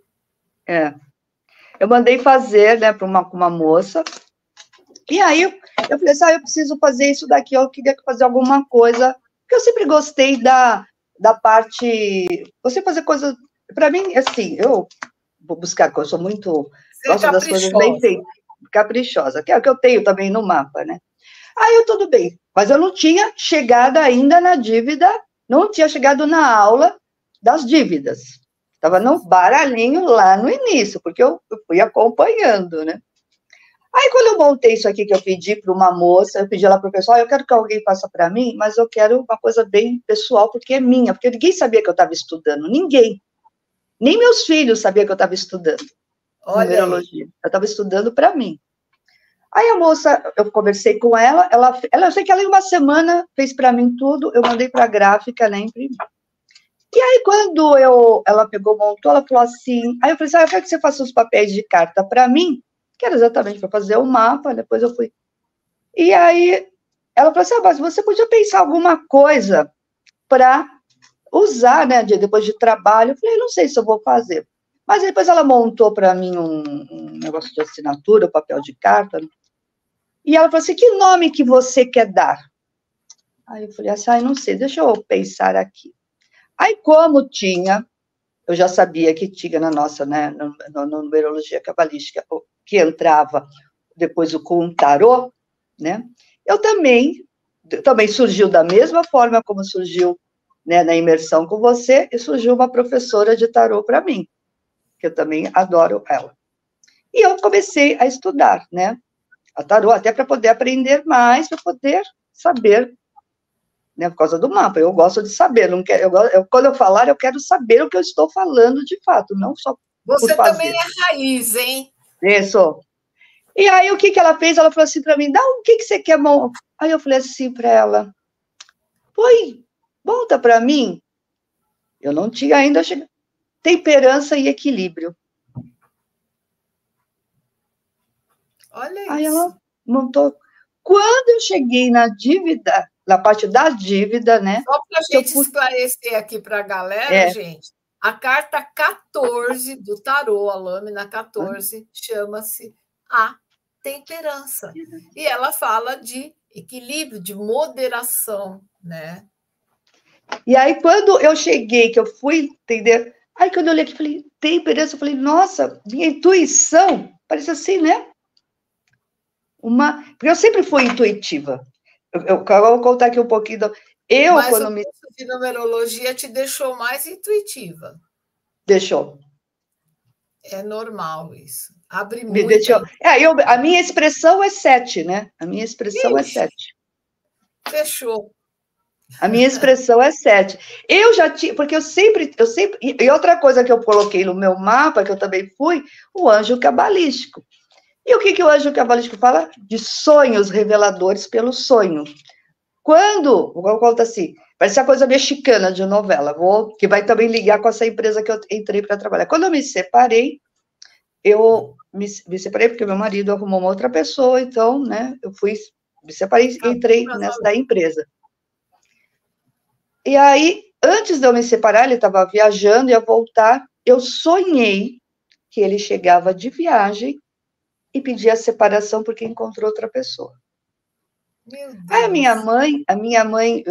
Speaker 2: Eu mandei fazer, né, para uma moça, e aí eu falei assim, eu preciso fazer isso daqui, eu queria fazer alguma coisa, porque eu sempre gostei da parte, você fazer coisa, para mim, assim, eu vou buscar, eu sou muito, gosto das coisas bem feitas, caprichosa, que é o que eu tenho também no mapa, né? Aí tudo bem, mas eu não tinha chegado ainda na dívida, não tinha chegado na aula das dívidas. Estava no baralhinho lá no início, porque eu fui acompanhando, né? Aí, quando eu montei isso aqui, que eu pedi para uma moça, eu pedi lá para o pessoal, eu quero que alguém faça para mim, mas eu quero uma coisa bem pessoal, porque é minha, porque ninguém sabia que eu estava estudando, ninguém. Nem meus filhos sabiam que eu estava estudando. Numerologia. Eu estava estudando para mim. Aí a moça, eu conversei com ela, eu sei que ela em uma semana fez para mim tudo, eu mandei para a gráfica, né, imprimir. E aí quando ela pegou, montou, ela falou assim, aí eu falei assim, eu quero que você faça os papéis de carta para mim, que era exatamente para fazer o mapa, depois eu fui. E aí ela falou assim, mas você podia pensar alguma coisa para usar, né, depois de trabalho. Eu falei, não sei se eu vou fazer. Mas depois ela montou para mim um negócio de assinatura, papel de carta. E ela falou assim, que nome que você quer dar? Aí eu falei assim, não sei, deixa eu pensar aqui. Aí, como tinha, eu já sabia que tinha na nossa, né, na numerologia cabalística, que entrava depois com o tarô, né, eu também surgiu da mesma forma como surgiu, né, na imersão com você, e surgiu uma professora de tarô para mim, que eu também adoro ela. E eu comecei a estudar, né, a tarô, até para poder aprender mais, para poder saber, né, por causa do mapa. Eu gosto de saber, não quero, quando eu falar, eu quero saber o que eu estou falando de fato, não só
Speaker 1: você por fazer. Também é raiz, hein?
Speaker 2: Isso. E aí, o que ela fez? Ela falou assim para mim, o que você quer montar? Aí eu falei assim para ela, monta para mim. Eu não tinha ainda chegado. Temperança e equilíbrio.
Speaker 1: Olha isso.
Speaker 2: Aí ela montou. Quando eu cheguei na dívida, na parte da dívida, né?
Speaker 1: Só para a gente esclarecer aqui para a galera, gente, a carta 14 do tarô, a lâmina 14, chama-se a temperança. E ela fala de equilíbrio, de moderação, né?
Speaker 2: E aí, quando eu cheguei, que eu fui entender, aí quando eu olhei aqui, falei, temperança, eu falei, nossa, minha intuição, parece assim, né? Porque eu sempre fui intuitiva. Eu vou contar aqui um pouquinho.
Speaker 1: Mas quando o curso de numerologia te deixou mais intuitiva.
Speaker 2: Deixou.
Speaker 1: É normal isso. Abre
Speaker 2: Me
Speaker 1: muito.
Speaker 2: deixou. A minha expressão é 7, né? A minha expressão é 7.
Speaker 1: Fechou.
Speaker 2: A minha expressão é 7. Eu já tinha, porque eu sempre. E outra coisa que eu coloquei no meu mapa, que eu também fui, o anjo cabalístico. E o que o anjo cabalístico fala? De sonhos reveladores pelo sonho. Quando, vou contar assim, parece a coisa mexicana de novela, que vai também ligar com essa empresa que eu entrei para trabalhar. Quando eu me separei, eu me separei porque meu marido arrumou uma outra pessoa, então, né, me separei e entrei nessa empresa. E aí, antes de eu me separar, ele estava viajando, ia voltar, eu sonhei que ele chegava de viagem e pedia a separação porque encontrou outra pessoa.
Speaker 1: Meu Deus.
Speaker 2: Aí a minha mãe,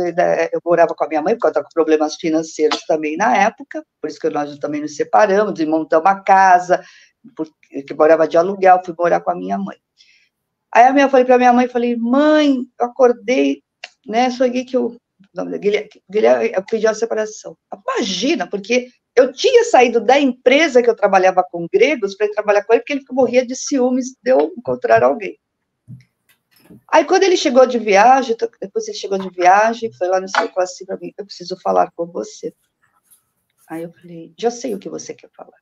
Speaker 2: eu morava com a minha mãe, porque eu estava com problemas financeiros também na época, por isso que nós também nos separamos, e montamos uma casa, porque morava de aluguel, fui morar com a minha mãe. Aí eu falei para minha mãe, mãe, eu acordei, né, sonhei que o nome dele, Guilherme pediu a separação. Imagina, porque eu tinha saído da empresa que eu trabalhava com gregos para ir trabalhar com ele, porque ele morria de ciúmes de eu encontrar alguém. Aí, quando ele chegou de viagem, depois ele chegou de viagem, foi lá no seu falou assim para mim, eu preciso falar com você. Aí eu falei, já sei o que você quer falar.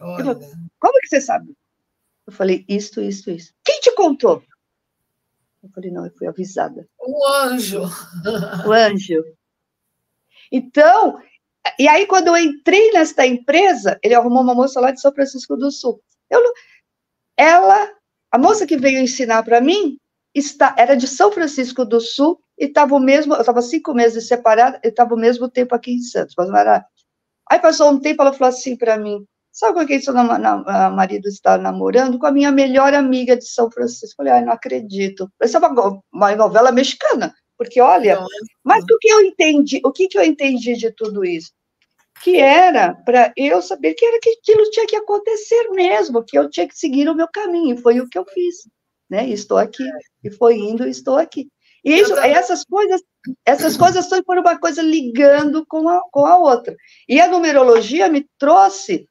Speaker 1: Olha.
Speaker 2: Falei, como que você sabe? Eu falei, isto. Quem te contou? Eu falei, não, eu fui avisada.
Speaker 1: O anjo.
Speaker 2: O anjo. Então, e aí quando eu entrei nesta empresa, ele arrumou uma moça lá de São Francisco do Sul. A moça que veio ensinar para mim, era de São Francisco do Sul, e estava eu estava 5 meses separada, e estava o mesmo tempo aqui em Santos, mas não era. Aí passou um tempo, ela falou assim para mim, sabe com quem seu marido está namorando? Com a minha melhor amiga de São Francisco. Eu falei, ai, não acredito. Essa é uma novela mexicana, porque, olha, mas o que eu entendi de tudo isso? Que era para eu saber que aquilo tinha que acontecer mesmo, que eu tinha que seguir o meu caminho, e foi o que eu fiz, né? Estou aqui, e foi indo, estou aqui. E essas coisas foram uma coisa ligando com a outra. E a numerologia me trouxe,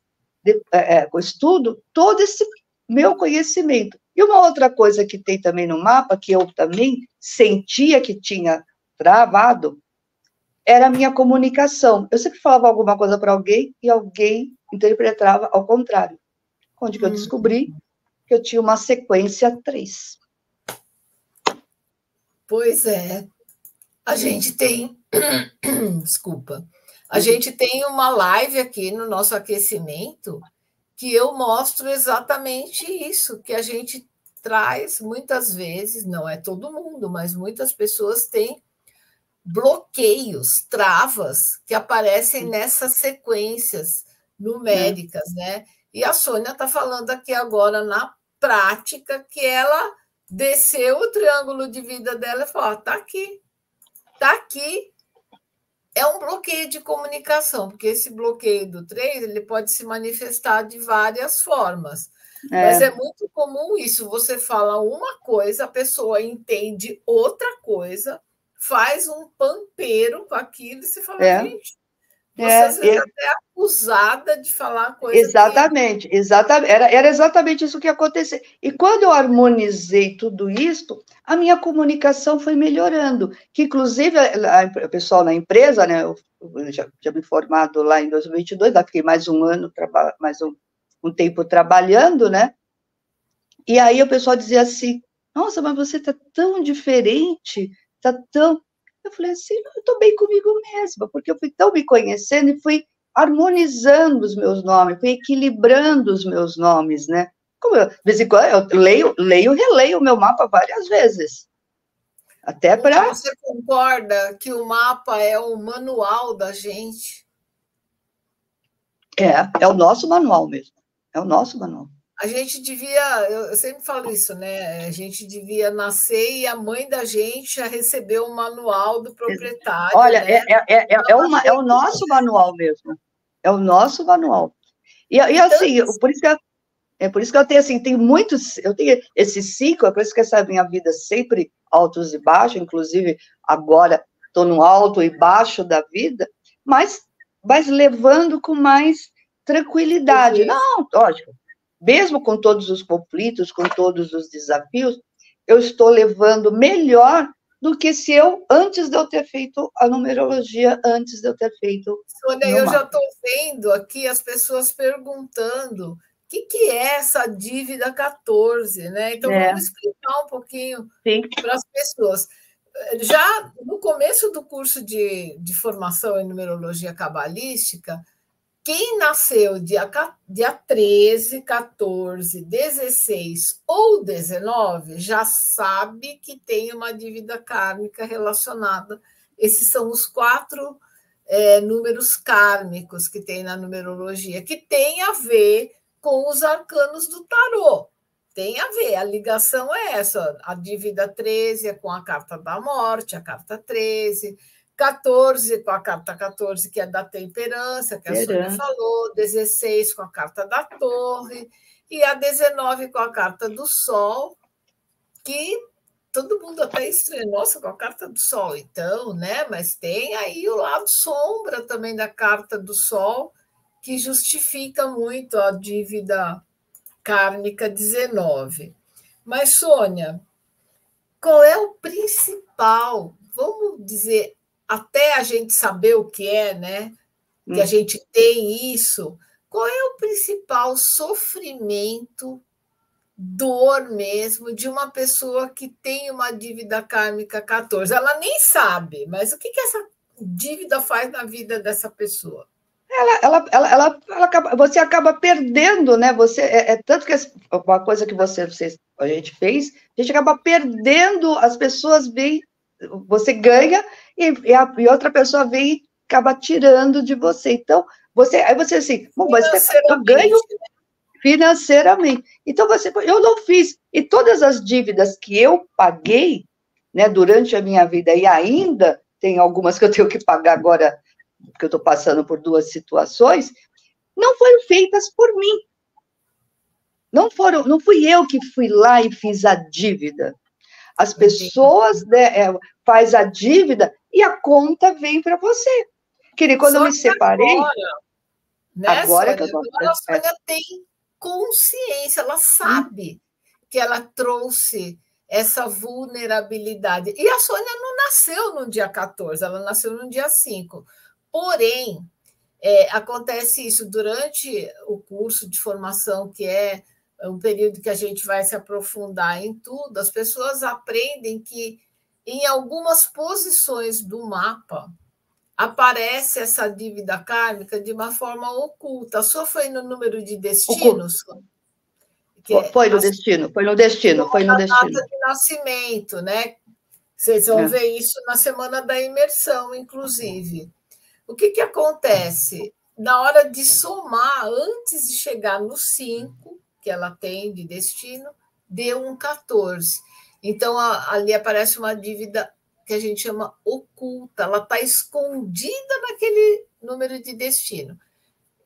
Speaker 2: com o estudo, todo esse meu conhecimento. E uma outra coisa que tem também no mapa, que eu também sentia que tinha travado, era a minha comunicação. Eu sempre falava alguma coisa para alguém e alguém interpretava ao contrário. Onde que eu descobri que eu tinha uma sequência 3.
Speaker 1: Pois é. A gente tem... Desculpa. A gente tem uma live aqui no nosso aquecimento que eu mostro exatamente isso, que a gente traz muitas vezes, não é todo mundo, mas muitas pessoas têm bloqueios, travas que aparecem nessas sequências numéricas, né? E a Sônia está falando aqui agora na prática que ela desceu o triângulo de vida dela e falou: tá aqui, tá aqui. É um bloqueio de comunicação, porque esse bloqueio do 3 ele pode se manifestar de várias formas. Mas é muito comum isso. Você fala uma coisa, a pessoa entende outra coisa, faz um pampeiro com aquilo e você fala, gente, você às vezes até é acusada de falar coisa.
Speaker 2: Exatamente. Era exatamente isso que aconteceu. E quando eu harmonizei tudo isso, a minha comunicação foi melhorando. Que, inclusive, o pessoal na empresa, né, eu já me formado lá em 2022, lá fiquei mais um ano, mais um tempo trabalhando, né? E aí o pessoal dizia assim, nossa, mas você está tão diferente, está tão... Eu falei assim, eu estou bem comigo mesma, porque eu fui tão me conhecendo e fui harmonizando os meus nomes, fui equilibrando os meus nomes, né? De vez em quando eu leio e releio o meu mapa várias vezes. Até para...
Speaker 1: Você concorda que o mapa é o manual da gente?
Speaker 2: É o nosso manual mesmo. É o nosso manual.
Speaker 1: A gente devia, eu sempre falo isso, né? A gente devia nascer e a mãe da gente já recebeu o manual do proprietário.
Speaker 2: Olha,
Speaker 1: né?
Speaker 2: É o nosso manual mesmo. É o nosso manual. E assim, por isso que eu tenho assim, eu tenho esses 5, é por isso que essa minha vida sempre altos e baixos, inclusive agora estou no alto e baixo da vida, mas levando com mais tranquilidade. Não, lógico, mesmo com todos os conflitos, com todos os desafios, eu estou levando melhor do que se antes de eu ter feito a numerologia, antes de eu ter feito...
Speaker 1: Sônia, eu já estou vendo aqui as pessoas perguntando que é essa dívida 14, né? Então, vamos explicar um pouquinho para as pessoas. Já no começo do curso de formação em numerologia cabalística, quem nasceu dia 13, 14, 16 ou 19 já sabe que tem uma dívida kármica relacionada. Esses são os 4 números kármicos que tem na numerologia, que tem a ver com os arcanos do tarô. Tem a ver, a ligação é essa. A dívida 13 é com a carta da morte, a carta 13, 14 com a carta 14, que é da temperança, que a Sônia falou, 16 com a carta da torre, e a 19 com a carta do sol, que todo mundo até estranha, nossa, com a carta do sol, então, né? Mas tem aí o lado sombra também da carta do sol, que justifica muito a dívida kármica 19. Mas, Sônia, qual é o principal? Vamos dizer, até a gente saber o que é, né? Que a gente tem isso. Qual é o principal sofrimento, dor mesmo, de uma pessoa que tem uma dívida kármica 14? Ela nem sabe, mas o que essa dívida faz na vida dessa pessoa?
Speaker 2: Você acaba perdendo, né? Tanto que uma coisa que a gente fez, a gente acaba perdendo, as pessoas veem, você ganha e outra pessoa vem e acaba tirando de você. Então, aí você assim, bom, mas eu ganho financeiramente. Então, eu não fiz. E todas as dívidas que eu paguei, né, durante a minha vida, e ainda tem algumas que eu tenho que pagar agora, porque eu estou passando por 2 situações, não foram feitas por mim. Não fui eu que fui lá e fiz a dívida. As pessoas, né, faz a dívida e a conta vem para você. Que quando eu me separei...
Speaker 1: Agora que a Sônia tem consciência, ela sabe que ela trouxe essa vulnerabilidade. E a Sônia não nasceu no dia 14, ela nasceu no dia 5. Porém, acontece isso durante o curso de formação, que é um período que a gente vai se aprofundar em tudo, as pessoas aprendem que em algumas posições do mapa aparece essa dívida kármica de uma forma oculta. A sua foi no número de destinos?
Speaker 2: Foi no destino.
Speaker 1: Na data de nascimento, né? Vocês vão ver isso na semana da imersão, inclusive. O que acontece? Na hora de somar, antes de chegar no 5, que ela tem de destino, deu um 14. Então, ali aparece uma dívida que a gente chama oculta, ela está escondida naquele número de destino.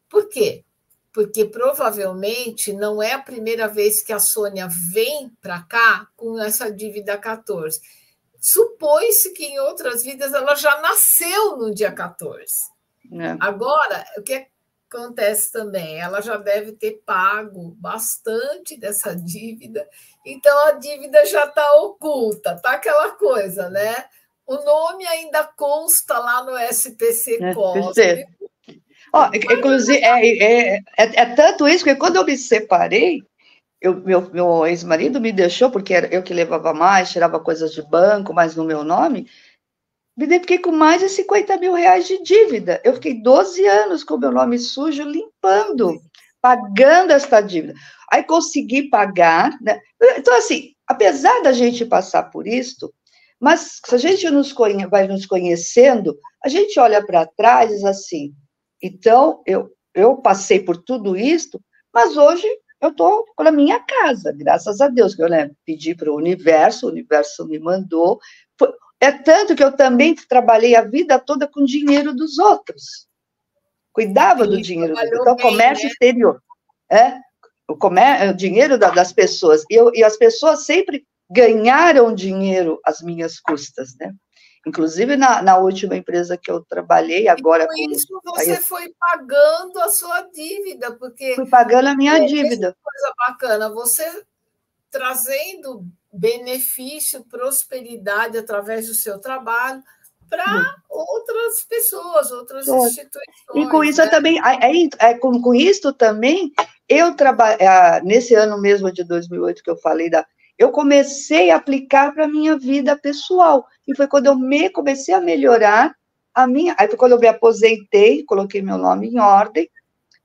Speaker 1: Por quê? Porque provavelmente não é a primeira vez que a Sônia vem para cá com essa dívida 14. Supõe-se que em outras vidas ela já nasceu no dia 14. Agora, o que acontece também? Ela já deve ter pago bastante dessa dívida, então a dívida já está oculta, tá aquela coisa, né? O nome ainda consta lá no SPC Cósmico.
Speaker 2: Inclusive, tanto isso que quando eu me separei, meu ex-marido me deixou, porque era eu que levava mais, tirava coisas de banco, mais no meu nome, fiquei com mais de 50 mil reais de dívida. Eu fiquei 12 anos com o meu nome sujo, limpando, pagando esta dívida. Aí consegui pagar, né? Então, assim, apesar da gente passar por isso, mas se a gente vai nos conhecendo, a gente olha para trás e diz assim, então, eu passei por tudo isso, mas hoje eu estou na minha casa, graças a Deus, que eu pedi para o universo me mandou. É tanto que eu também trabalhei a vida toda com dinheiro dos outros. Cuidava do dinheiro dos outros. Então, comércio exterior. O dinheiro das pessoas. E as pessoas sempre ganharam dinheiro às minhas custas, né? Inclusive, na última empresa que eu trabalhei, agora...
Speaker 1: E com isso, você foi pagando a sua dívida, porque...
Speaker 2: Fui pagando a minha dívida.
Speaker 1: Coisa bacana, você trazendo benefício, prosperidade através do seu trabalho para outras pessoas, outras instituições.
Speaker 2: E com isso, né? Com isso também, nesse ano mesmo de 2008 que eu falei, eu comecei a aplicar para a minha vida pessoal, e foi quando eu comecei a melhorar aí foi quando eu me aposentei, coloquei meu nome em ordem,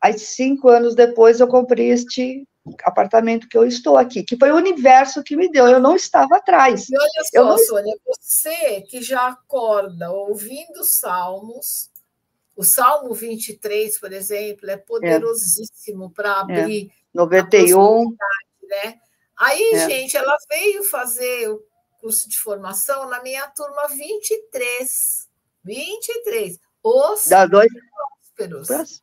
Speaker 2: aí 5 anos depois eu comprei este apartamento que eu estou aqui, que foi o universo que me deu, eu não estava atrás.
Speaker 1: E olha
Speaker 2: eu
Speaker 1: só,
Speaker 2: não...
Speaker 1: Sônia, você que já acorda ouvindo salmos, o Salmo 23, por exemplo, é poderosíssimo para abrir
Speaker 2: 91,
Speaker 1: né? Aí, gente, ela veio fazer o curso de formação na minha turma 23. 23. Os prósperos.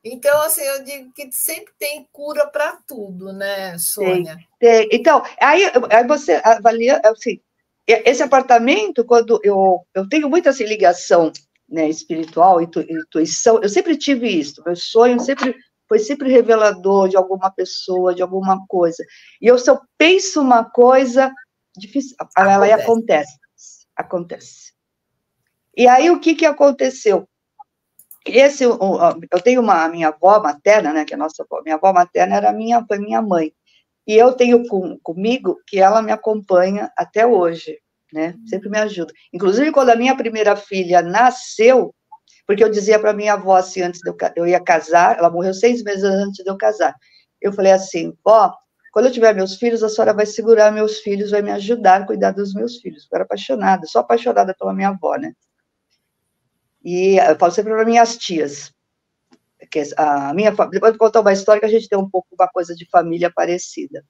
Speaker 1: Então, assim, eu digo que sempre tem cura para tudo, né, Sônia?
Speaker 2: Tem. Então, aí você avalia, assim, esse apartamento, quando eu tenho muita assim, ligação, né, espiritual, intuição, eu sempre tive isso, meu sonho foi sempre revelador de alguma pessoa, de alguma coisa. E se eu penso uma coisa, difícil, ela acontece. E aí, o que aconteceu? Eu tenho a minha avó materna, né, que é a nossa avó, minha avó materna foi minha mãe, e eu tenho comigo que ela me acompanha até hoje, né, sempre me ajuda. Inclusive, quando a minha primeira filha nasceu, porque eu dizia para minha avó assim, antes eu ia casar, ela morreu 6 meses antes de eu casar, eu falei assim, vó, quando eu tiver meus filhos, a senhora vai segurar meus filhos, vai me ajudar a cuidar dos meus filhos. Eu era apaixonada, sou apaixonada pela minha avó, né. E eu falo sempre para minhas tias, que depois eu vou contar uma história que a gente tem um pouco uma coisa de família parecida.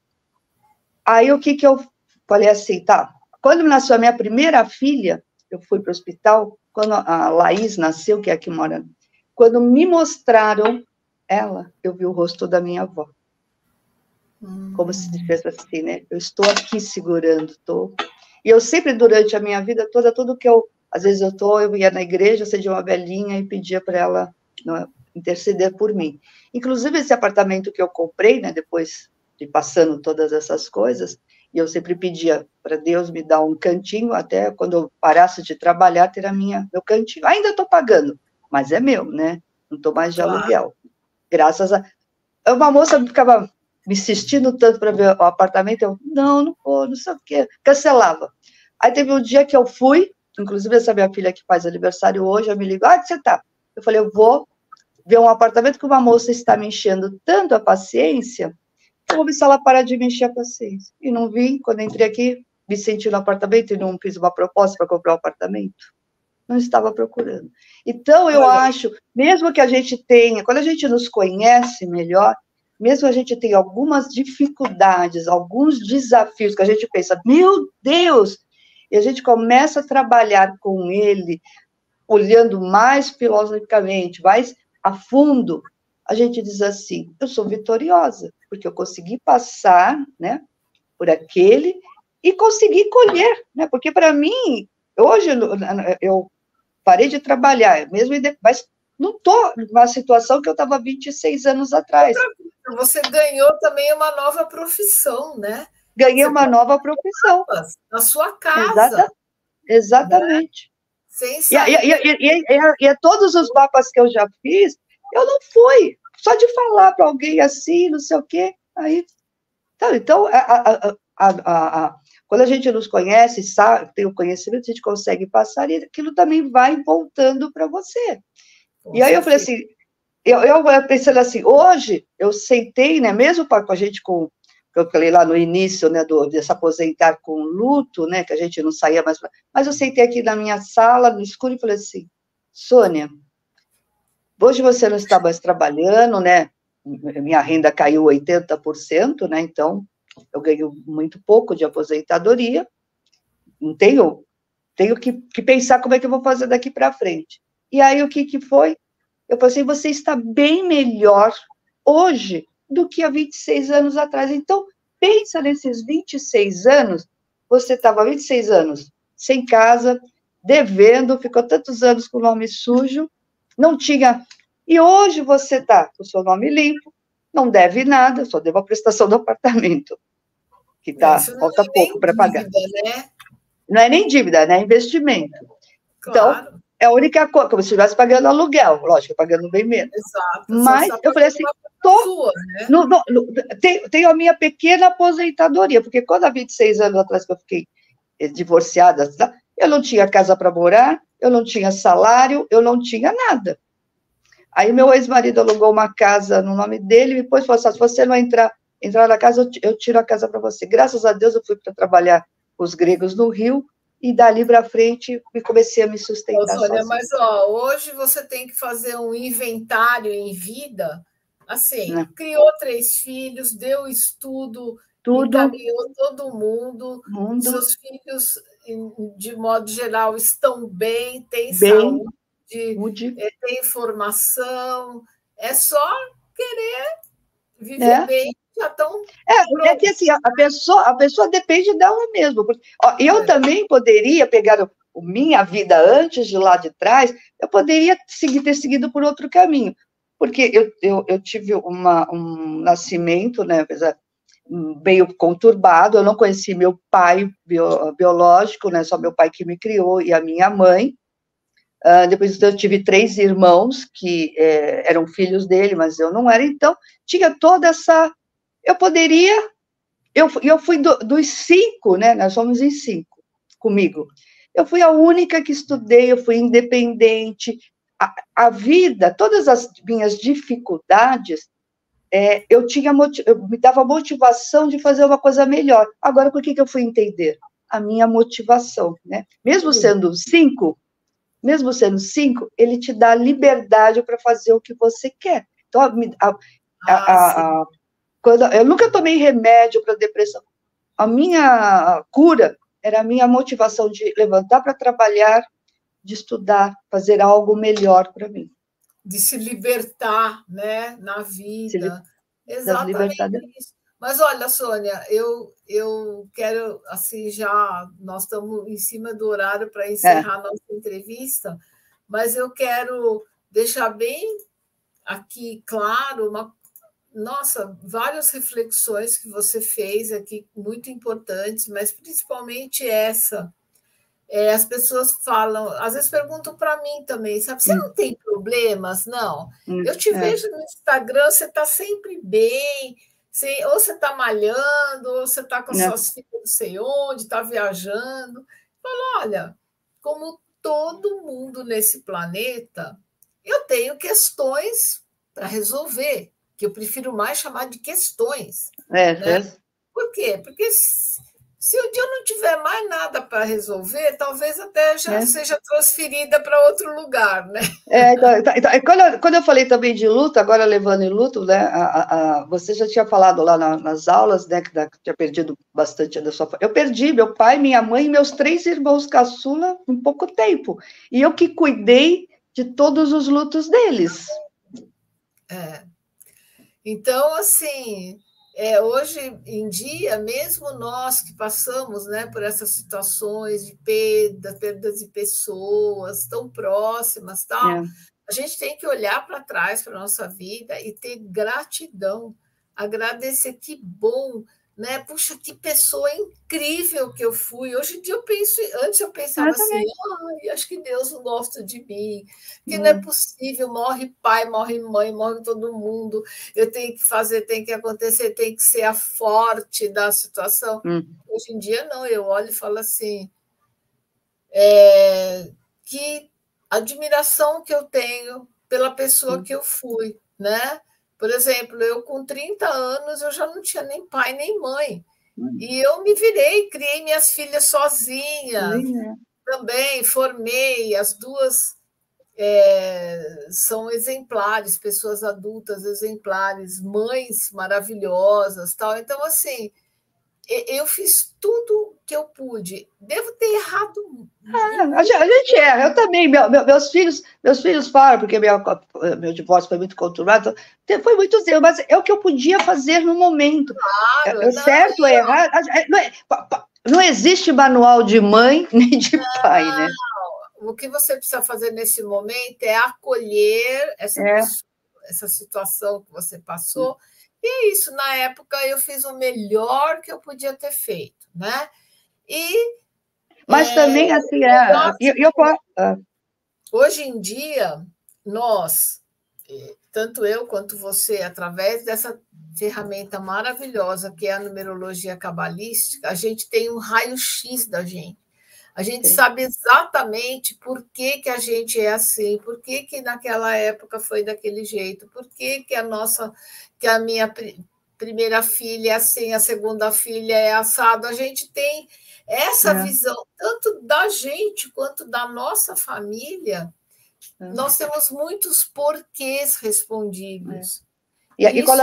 Speaker 2: Aí, o que eu falei assim, tá, quando nasceu a minha primeira filha, eu fui para o hospital, quando a Laís nasceu, que é a que mora, quando me mostraram ela, eu vi o rosto da minha avó. Como se dissesse assim, né, eu estou aqui segurando, E eu sempre, durante a minha vida toda, tudo que às vezes eu ia na igreja, acendia uma velhinha e pedia para ela interceder por mim. Inclusive, esse apartamento que eu comprei, né, depois de passando todas essas coisas, e eu sempre pedia para Deus me dar um cantinho, até quando eu parasse de trabalhar, ter meu cantinho. Ainda estou pagando, mas é meu, né? Não estou mais de aluguel. Graças a... Uma moça ficava me insistindo tanto para ver o apartamento, eu, não vou, não sei o quê, cancelava. Aí teve um dia que eu fui, inclusive essa minha filha que faz aniversário hoje, ela me ligou, onde você está? Eu falei, eu vou ver um apartamento que uma moça está me enchendo tanto a paciência, eu vou ver se ela para de me encher a paciência. E não vim, quando entrei aqui, me senti no apartamento e não fiz uma proposta para comprar um apartamento. Não estava procurando. Então, eu acho, mesmo que a gente tenha, quando a gente nos conhece melhor, mesmo a gente tenha algumas dificuldades, alguns desafios que a gente pensa, meu Deus, e a gente começa a trabalhar com ele, olhando mais filosoficamente, mais a fundo, a gente diz assim, eu sou vitoriosa, porque eu consegui passar, né, por aquele e consegui colher, né, porque para mim, hoje eu parei de trabalhar, mas não estou numa situação que eu estava 26 anos atrás.
Speaker 1: Você ganhou também uma nova profissão, né?
Speaker 2: Ganhei uma nova profissão.
Speaker 1: Na sua casa.
Speaker 2: Exatamente.
Speaker 1: Sem sair.
Speaker 2: E todos os mapas que eu já fiz, eu não fui. Só de falar para alguém assim, não sei o quê. Aí, então, quando a gente nos conhece, sabe, tem o conhecimento, a gente consegue passar, e aquilo também vai voltando para você. E aí eu falei assim, eu pensando assim, hoje eu sentei, né, mesmo com a gente que eu falei lá no início, né, de se aposentar com luto, né, que a gente não saía mais, mas eu sentei aqui na minha sala, no escuro, e falei assim, Sônia, hoje você não está mais trabalhando, né, minha renda caiu 80%, né, então eu ganho muito pouco de aposentadoria, não tenho que pensar como é que eu vou fazer daqui para frente. E aí, o que foi? Eu falei assim, você está bem melhor hoje do que há 26 anos atrás. Então, pensa nesses 26 anos, você estava 26 anos sem casa, devendo, ficou tantos anos com o nome sujo, não tinha... E hoje você está com o seu nome limpo, não deve nada, só devo a prestação do apartamento, que falta pouco para pagar.
Speaker 1: Né?
Speaker 2: Não é nem dívida, né? É investimento.
Speaker 1: Claro.
Speaker 2: Então, é a única coisa, como se estivesse pagando aluguel, lógico, pagando bem menos.
Speaker 1: Exato.
Speaker 2: Mas eu falei assim,
Speaker 1: sua, né?
Speaker 2: Tenho a minha pequena aposentadoria, porque quando há 26 anos atrás que eu fiquei divorciada, eu não tinha casa para morar, eu não tinha salário, eu não tinha nada. Aí meu ex-marido alugou uma casa no nome dele e depois falou assim, se você não entrar na casa, eu tiro a casa para você. Graças a Deus eu fui para trabalhar com os gregos no Rio e dali para frente comecei a me sustentar
Speaker 1: Sônia,
Speaker 2: sozinha.
Speaker 1: mas hoje você tem que fazer um inventário em vida, assim, criou 3 filhos, deu estudo, encaminhou todo mundo. Seus filhos, de modo geral, estão bem, têm saúde, têm formação, é só querer viver bem, já estão.
Speaker 2: É que assim, a pessoa depende dela mesma. Porque, eu também poderia pegar minha vida antes de lá de trás, eu poderia ter seguido por outro caminho. Porque eu tive um nascimento, né, meio conturbado, eu não conheci meu pai biológico, né, só meu pai que me criou e a minha mãe. Depois eu tive 3 irmãos que eram filhos dele, mas eu não era, então tinha toda essa... Eu fui dos 5, né, nós somos em 5 comigo, eu fui a única que estudei, eu fui independente, a vida, todas as minhas dificuldades, eu me dava motivação de fazer uma coisa melhor. Agora, por que eu fui entender? A minha motivação, né? Mesmo sendo 5, ele te dá liberdade para fazer o que você quer. Então, eu nunca tomei remédio para depressão. A minha cura era a minha motivação de levantar para trabalhar, de estudar, fazer algo melhor para mim.
Speaker 1: De se libertar, né, na vida. Exatamente isso. Mas olha, Sônia, eu quero, assim, nós estamos em cima do horário para encerrar nossa entrevista, mas eu quero deixar bem aqui claro várias reflexões que você fez aqui, muito importantes, mas principalmente essa. As pessoas falam, às vezes perguntam para mim também, sabe? Você não tem problemas? Não. Eu te vejo no Instagram, você está sempre bem, ou você está malhando, ou você está com as suas filhas não sei onde, está viajando. Falo, olha, como todo mundo nesse planeta, eu tenho questões para resolver, que eu prefiro mais chamar de questões. Né? Por quê? Porque se um dia eu não tiver mais nada para resolver, talvez até já seja transferida para outro lugar, né?
Speaker 2: Quando eu falei também de luto, agora levando em luto, né? Você já tinha falado lá nas aulas, né? Que tinha perdido bastante da sua família. Eu perdi meu pai, minha mãe e meus 3 irmãos caçula em pouco tempo. E eu que cuidei de todos os lutos deles.
Speaker 1: Então, assim... hoje em dia, mesmo nós que passamos, né, por essas situações de perda de pessoas tão próximas, tal, a gente tem que olhar para trás para a nossa vida e ter gratidão, agradecer, que bom, né? Puxa, que pessoa incrível que eu fui. Hoje em dia antes eu pensava assim, acho que Deus não gosta de mim, que não é possível, morre pai, morre mãe, morre todo mundo, eu tenho que fazer, tem que acontecer, tem que ser a forte da situação. Hoje em dia não, eu olho e falo assim, que admiração que eu tenho pela pessoa que eu fui, né? Por exemplo, eu com 30 anos, eu já não tinha nem pai nem mãe. E eu me virei, criei minhas filhas sozinha, também formei, as 2 são exemplares, pessoas adultas exemplares, mães maravilhosas, tal. Então, assim, eu fiz tudo que eu pude. Devo ter errado.
Speaker 2: A gente erra, eu também. Meus filhos falam, porque meu divórcio foi muito conturbado, foi muitos erros, mas é o que eu podia fazer no momento.
Speaker 1: Claro,
Speaker 2: certo ou errado? Não existe manual de mãe nem de pai, né?
Speaker 1: O que você precisa fazer nesse momento é acolher essa situação que você passou. E é isso, na época eu fiz o melhor que eu podia ter feito, né?
Speaker 2: Mas também, assim,
Speaker 1: Hoje em dia, nós, tanto eu quanto você, através dessa ferramenta maravilhosa que é a numerologia cabalística, a gente tem um raio-x da gente. A gente sabe exatamente por que, que a gente é assim, por que, que naquela época foi daquele jeito, por que, que a minha primeira filha é assim, a segunda filha é assado. A gente tem essa visão, tanto da gente quanto da nossa família. Nós temos muitos porquês respondidos.
Speaker 2: E quando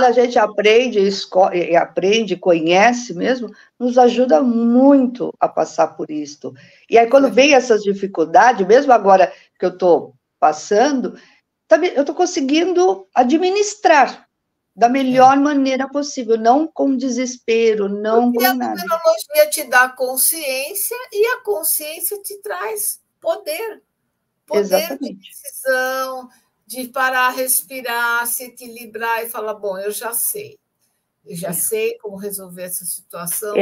Speaker 2: a gente aprende, conhece mesmo, nos ajuda muito a passar por isso. E aí, quando vem essas dificuldades, mesmo agora que eu estou passando, também eu estou conseguindo administrar da melhor maneira possível, não com desespero, não
Speaker 1: Porque
Speaker 2: com
Speaker 1: a
Speaker 2: nada.
Speaker 1: numerologia te dá consciência e a consciência te traz poder. Poder de decisão, de parar, respirar, se equilibrar e falar, bom, eu já sei como resolver essa situação.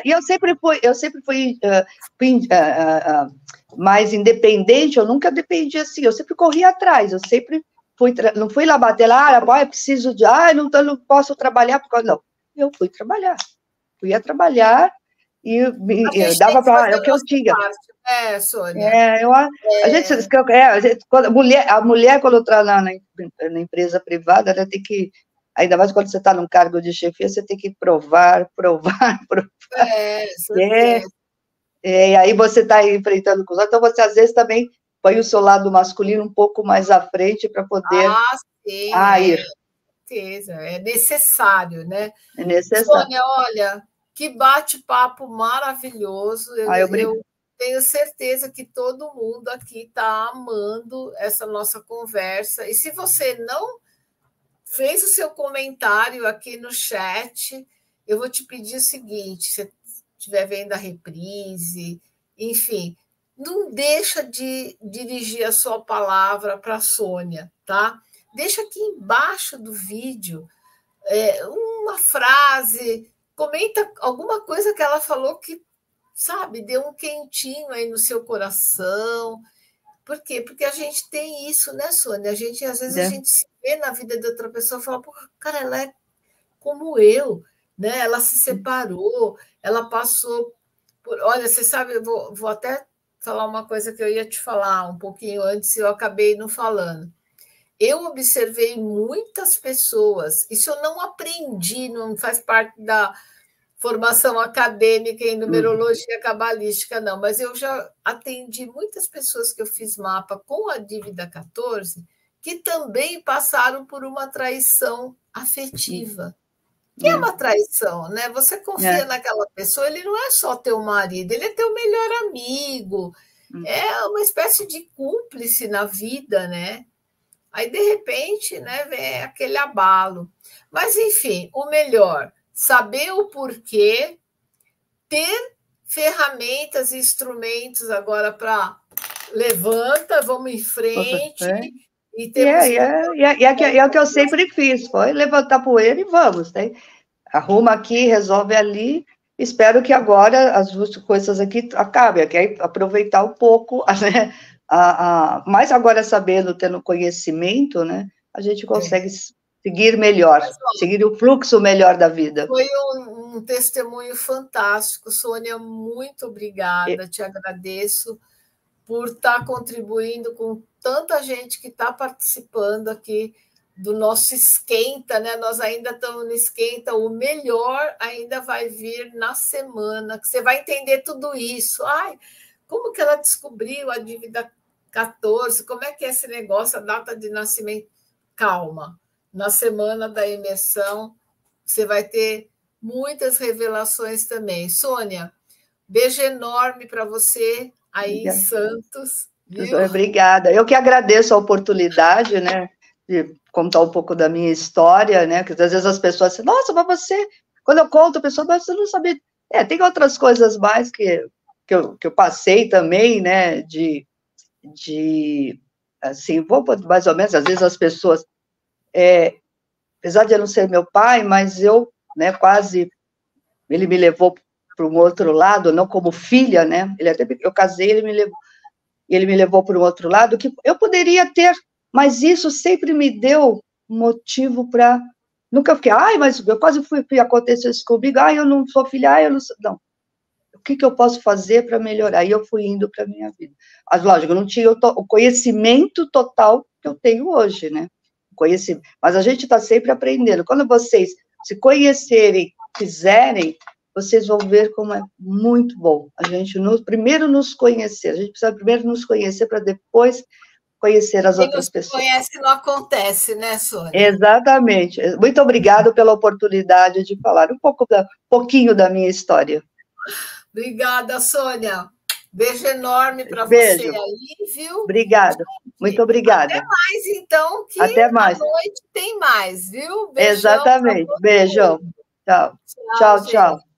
Speaker 2: Eu sempre fui mais independente, eu nunca dependi assim, eu sempre corri atrás, eu sempre não fui lá bater lá, eu preciso de, não posso trabalhar, não, eu fui a trabalhar e dava para, é o que eu tinha.
Speaker 1: É, Sônia.
Speaker 2: A mulher, quando está na empresa privada, ela tem que, ainda mais quando você está num cargo de chefia, você tem que provar. E aí você está enfrentando com os outros, então você às vezes também põe o seu lado masculino um pouco mais à frente para poder ir.
Speaker 1: Certeza, é necessário, né?
Speaker 2: É necessário.
Speaker 1: Sônia, olha, que bate-papo maravilhoso. Eu tenho certeza que todo mundo aqui está amando essa nossa conversa. E se você não fez o seu comentário aqui no chat, eu vou te pedir o seguinte: se você estiver vendo a reprise, enfim, não deixa de dirigir a sua palavra para a Sônia, tá? Deixa aqui embaixo do vídeo uma frase, comenta alguma coisa que ela falou que, sabe, deu um quentinho aí no seu coração. Por quê? Porque a gente tem isso, né, Sônia? Às vezes a gente se vê na vida de outra pessoa e fala, cara, ela é como eu, né? Ela se separou, ela passou por... Olha, você sabe, eu vou até falar uma coisa que eu ia te falar um pouquinho antes e eu acabei não falando. Eu observei muitas pessoas, isso eu não aprendi, não faz parte da formação acadêmica em numerologia cabalística, não, mas eu já atendi muitas pessoas que eu fiz mapa com a dívida 14 que também passaram por uma traição afetiva. Que é uma traição, né? Você confia naquela pessoa, ele não é só teu marido, ele é teu melhor amigo, é uma espécie de cúmplice na vida, né? Aí, de repente, né, vem aquele abalo. Mas, enfim, o melhor, saber o porquê, ter ferramentas e instrumentos agora para levanta, vamos em frente.
Speaker 2: E é o que eu sempre fiz, foi levantar poeira e vamos, né? Arruma aqui, resolve ali. Espero que agora as duas coisas aqui acabem, que é aproveitar um pouco, né? Mas agora sabendo, tendo conhecimento, né? A gente consegue seguir melhor, seguir o fluxo melhor da vida.
Speaker 1: Foi um testemunho fantástico, Sônia, muito obrigada, te agradeço por estar contribuindo com tanta gente que está participando aqui do nosso esquenta, né? Nós ainda estamos no esquenta, o melhor ainda vai vir na semana, que você vai entender tudo isso. Ai, como que ela descobriu a dívida 14? Como é que é esse negócio, a data de nascimento? Calma, na semana da imersão você vai ter muitas revelações também. Sônia, beijo enorme para você aí em Santos. Viu?
Speaker 2: Obrigada. Eu que agradeço a oportunidade, né, de contar um pouco da minha história, né, que às vezes as pessoas dizem, nossa, mas você, quando eu conto, a pessoa, mas você não sabia. Tem outras coisas mais que eu passei também, né, assim, vou mais ou menos, às vezes as pessoas, apesar de eu não ser meu pai, mas eu, né, quase, ele me levou para um outro lado, não como filha, né, eu casei, ele me levou, e ele me levou para o outro lado, que eu poderia ter, mas isso sempre me deu motivo para... Nunca fiquei, ai, mas eu quase fui acontecer isso comigo, ai, eu não sou filha, ai, eu não sou... Não. O que eu posso fazer para melhorar? E eu fui indo para a minha vida. Mas, lógico, eu não tinha o conhecimento total que eu tenho hoje, né? Conhecimento. Mas a gente está sempre aprendendo. Quando vocês se conhecerem, fizerem, vocês vão ver como é muito bom. A gente primeiro nos conhecer. A gente precisa primeiro nos conhecer para depois conhecer as outras pessoas.
Speaker 1: Quem não se conhece não acontece, né, Sônia?
Speaker 2: Exatamente. Muito obrigada pela oportunidade de falar pouquinho da minha história.
Speaker 1: Obrigada, Sônia. Beijo enorme para você aí, viu?
Speaker 2: Obrigada. Muito obrigada.
Speaker 1: Até mais, então, que
Speaker 2: até mais.
Speaker 1: à noite tem mais, viu? Beijão.
Speaker 2: Exatamente. Beijão. Tchau. Tchau, tchau.